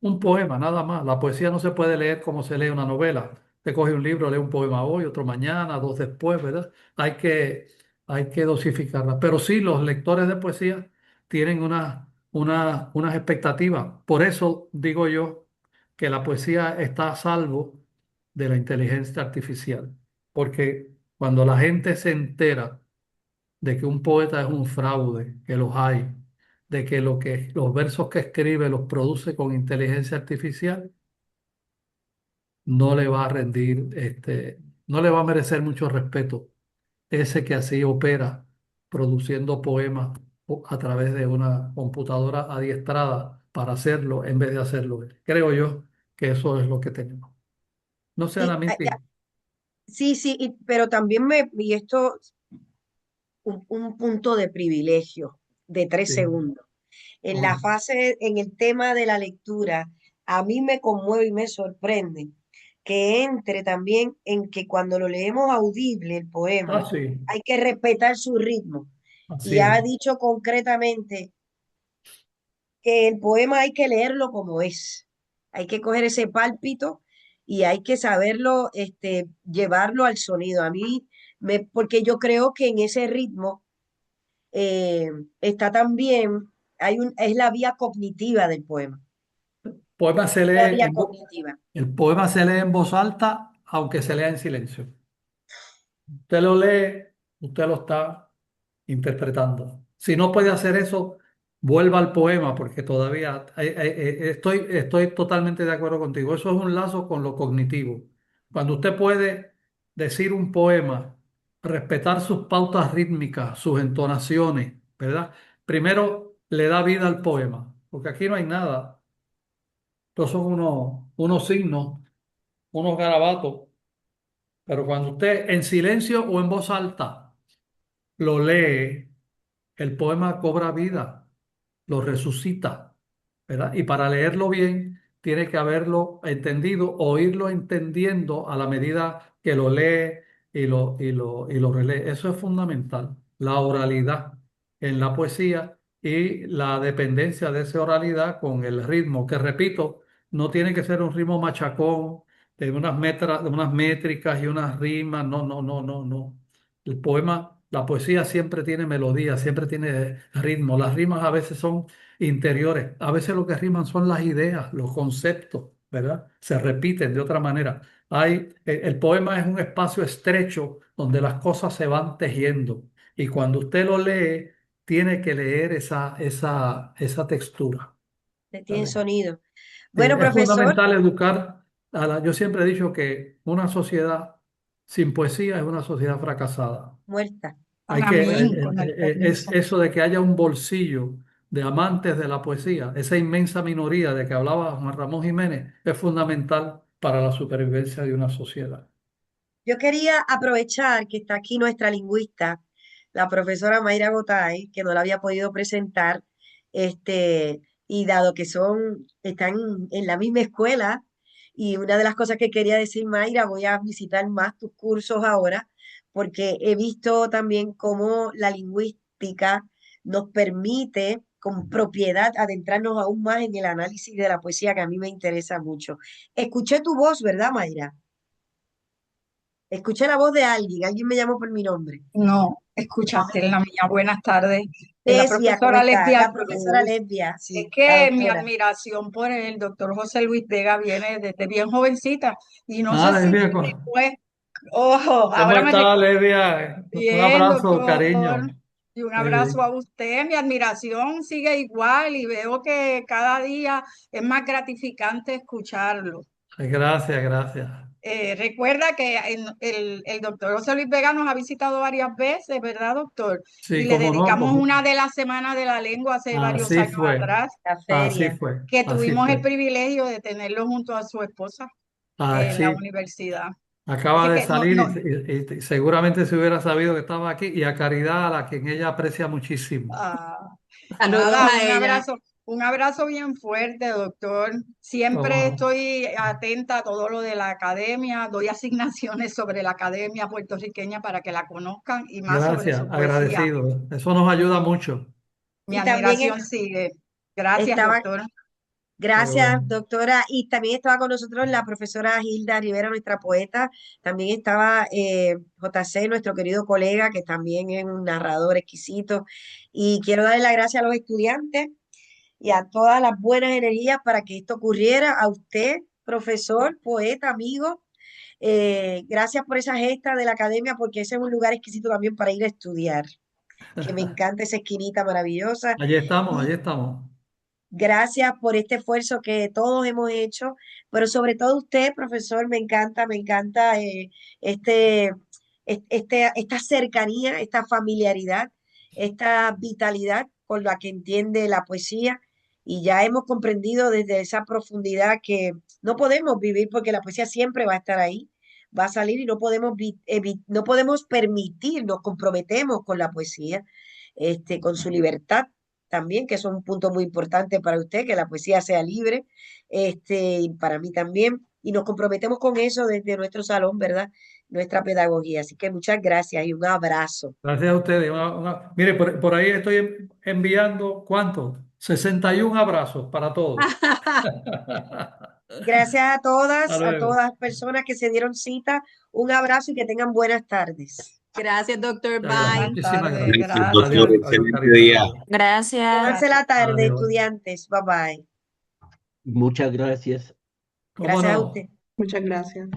S3: Un poema, nada más. La poesía no se puede leer como se lee una novela. Te coge un libro, lee un poema hoy, otro mañana, dos después, ¿verdad? Hay que dosificarla. Pero sí, los lectores de poesía tienen unas expectativas. Por eso digo yo que la poesía está a salvo de la inteligencia artificial. Porque cuando la gente se entera de que un poeta es un fraude, que los hay, de que los versos que escribe los produce con inteligencia artificial, no le va a rendir, no le va a merecer mucho respeto ese que así opera produciendo poemas a través de una computadora adiestrada para hacerlo en vez de hacerlo él. Creo yo que eso es lo que tenemos. No sé, Ana
S1: Sí,
S3: Miti.
S1: sí, sí, pero también y esto, un punto de privilegio de tres
S3: Sí.
S1: segundos. En la
S3: Ajá.
S1: fase, en el tema de la lectura, a mí me conmueve y me sorprende que entre también en que cuando lo leemos audible el
S3: Ah,
S1: poema,
S3: sí,
S1: hay que respetar su ritmo.
S3: así
S1: Y
S3: es.
S1: ha dicho concretamente que el poema hay que leerlo como es. Hay que coger ese pálpito y hay que saberlo, llevarlo al sonido. Porque yo creo que en ese ritmo eh, está también, es la vía cognitiva del poema.
S3: Poema se
S1: La
S3: lee
S1: vía cognitiva.
S3: el poema se lee en voz alta, aunque se lea en silencio. Usted lo lee, usted lo está interpretando. Si no puede hacer eso, vuelva al poema, porque todavía estoy totalmente de acuerdo contigo. Eso es un lazo con lo cognitivo. Cuando usted puede decir un poema, respetar sus pautas rítmicas, sus entonaciones, ¿verdad? Primero le da vida al poema, porque aquí no hay nada. Estos son unos signos, unos garabatos, pero cuando usted en silencio o en voz alta lo lee, el poema cobra vida, lo resucita, ¿verdad? Y para leerlo bien, tiene que haberlo entendido o irlo entendiendo a la medida que lo lee y lo relee. Eso es fundamental, la oralidad en la poesía y la dependencia de esa oralidad con el ritmo, que repito, no tiene que ser un ritmo machacón, de unas métricas y unas rimas, no, no, no, no, no. El poema, la poesía siempre tiene melodía, siempre tiene ritmo. Las rimas a veces son interiores, a veces lo que riman son las ideas, los conceptos, ¿verdad? Se repiten de otra manera. El poema es un espacio estrecho donde las cosas se van tejiendo Y cuando usted lo lee, tiene que leer esa textura.
S1: Tiene
S3: ¿Vale?
S1: sonido. Bueno,
S3: Es
S1: profesor,
S3: fundamental educar yo siempre he dicho que una sociedad sin poesía es una sociedad fracasada.
S1: muerta.
S3: Hay que,
S13: Amén, con el
S3: es
S13: permiso.
S3: eso de que haya un bolsillo de amantes de la poesía, esa inmensa minoría de que hablaba Juan Ramón Jiménez, es fundamental para la supervivencia de una sociedad.
S1: Yo quería aprovechar que está aquí nuestra lingüista, la profesora Mayra Gotay, que no la había podido presentar, y dado que están en la misma escuela, y una de las cosas que quería decir, Mayra, voy a visitar más tus cursos ahora, porque he visto también cómo la lingüística nos permite con propiedad adentrarnos aún más en el análisis de la poesía, que a mí me interesa mucho. Escuché tu voz, ¿verdad, Mayra? Escuché la voz de alguien me llamó por mi nombre.
S13: No, escuchaste la mía. Buenas tardes. Es la
S1: Lesbia, ¿cómo
S13: profesora
S1: está?
S13: Lesbia
S1: La profesora
S13: Cruz.
S1: Lesbia,
S13: Es
S1: sí, la
S13: que mi
S1: doctora.
S13: admiración por el doctor José Luis Vega viene desde bien jovencita. Y no sé
S3: Ah,
S13: si
S3: Lesbia,
S13: después, ojo,
S3: ¿cómo
S13: ahora me
S3: está,
S13: recuerdo
S3: Lesbia? Un
S13: bien,
S3: abrazo,
S13: doctor.
S3: cariño.
S13: Y un abrazo a usted. Mi admiración sigue igual y veo que cada día es más gratificante escucharlo.
S3: Gracias, gracias.
S13: Recuerda que el doctor José Luis Vega nos ha visitado varias veces, ¿verdad, doctor?
S3: Sí,
S13: Y le
S3: cómo no,
S13: dedicamos una de las semanas de la lengua hace varios
S3: así
S13: años
S3: fue,
S13: atrás,
S1: La
S3: así
S1: feria.
S3: fue,
S13: que
S3: así
S13: tuvimos el
S3: fue.
S13: privilegio de tenerlo junto a su esposa en la
S3: Así,
S13: universidad.
S3: acaba
S13: Así
S3: de
S13: que no,
S3: salir
S13: no,
S3: y seguramente se hubiera sabido que estaba aquí, y a Caridad, a la quien ella aprecia muchísimo.
S12: Saludos
S13: nada,
S12: a ella.
S13: un abrazo bien fuerte, doctor.
S3: Cómo
S13: Siempre
S3: no.
S13: estoy atenta a todo lo de la academia, doy asignaciones sobre la academia puertorriqueña para que la conozcan y más sobre
S3: Gracias,
S13: su poesía.
S3: agradecido. Eso nos ayuda mucho.
S13: Mi
S1: Y también
S13: admiración sigue. Gracias,
S1: estaba,
S13: doctor.
S3: Qué bueno.
S1: gracias, doctora. Y también estaba con nosotros la profesora Hilda Rivera, nuestra poeta. También estaba JC, nuestro querido colega, que también es un narrador exquisito. Y quiero darle las gracias a los estudiantes y a todas las buenas energías para que esto ocurriera. A usted, profesor, poeta, amigo. Gracias por esa gesta de la academia, porque ese es un lugar exquisito también para ir a estudiar, que me encanta esa esquinita maravillosa.
S3: Allí estamos, allí
S1: Y
S3: estamos.
S1: gracias por este esfuerzo que todos hemos hecho, pero sobre todo usted, profesor, me encanta este, esta cercanía, esta familiaridad, esta vitalidad con la que entiende la poesía. Y ya hemos comprendido desde esa profundidad que no podemos vivir porque la poesía siempre va a estar ahí, va a salir y no podemos, no podemos permitir, nos comprometemos con la poesía, con su libertad también, que eso es un punto muy importante para usted, que la poesía sea libre, y para mí también, y nos comprometemos con eso desde nuestro salón, ¿verdad? Nuestra pedagogía. Así que muchas gracias y un abrazo.
S3: Gracias a ustedes. Mire, por ahí estoy enviando, ¿cuánto? 61 abrazos para todos.
S1: Gracias a
S3: Hasta luego.
S1: todas las personas que se dieron cita, un abrazo y que tengan buenas tardes.
S12: Gracias, doctor.
S3: Adiós.
S12: Bye.
S3: Muchísimas
S13: tardes,
S3: gracias.
S13: gracias.
S7: Doctor,
S3: Adiós, adiós,
S7: excelente
S3: Caridad.
S7: día.
S3: Adiós.
S6: Gracias.
S1: Pónganse la tarde,
S3: Adiós.
S1: estudiantes. Bye bye.
S8: Muchas gracias.
S3: ¿Cómo
S1: Gracias a
S3: no?
S1: usted.
S10: Muchas gracias.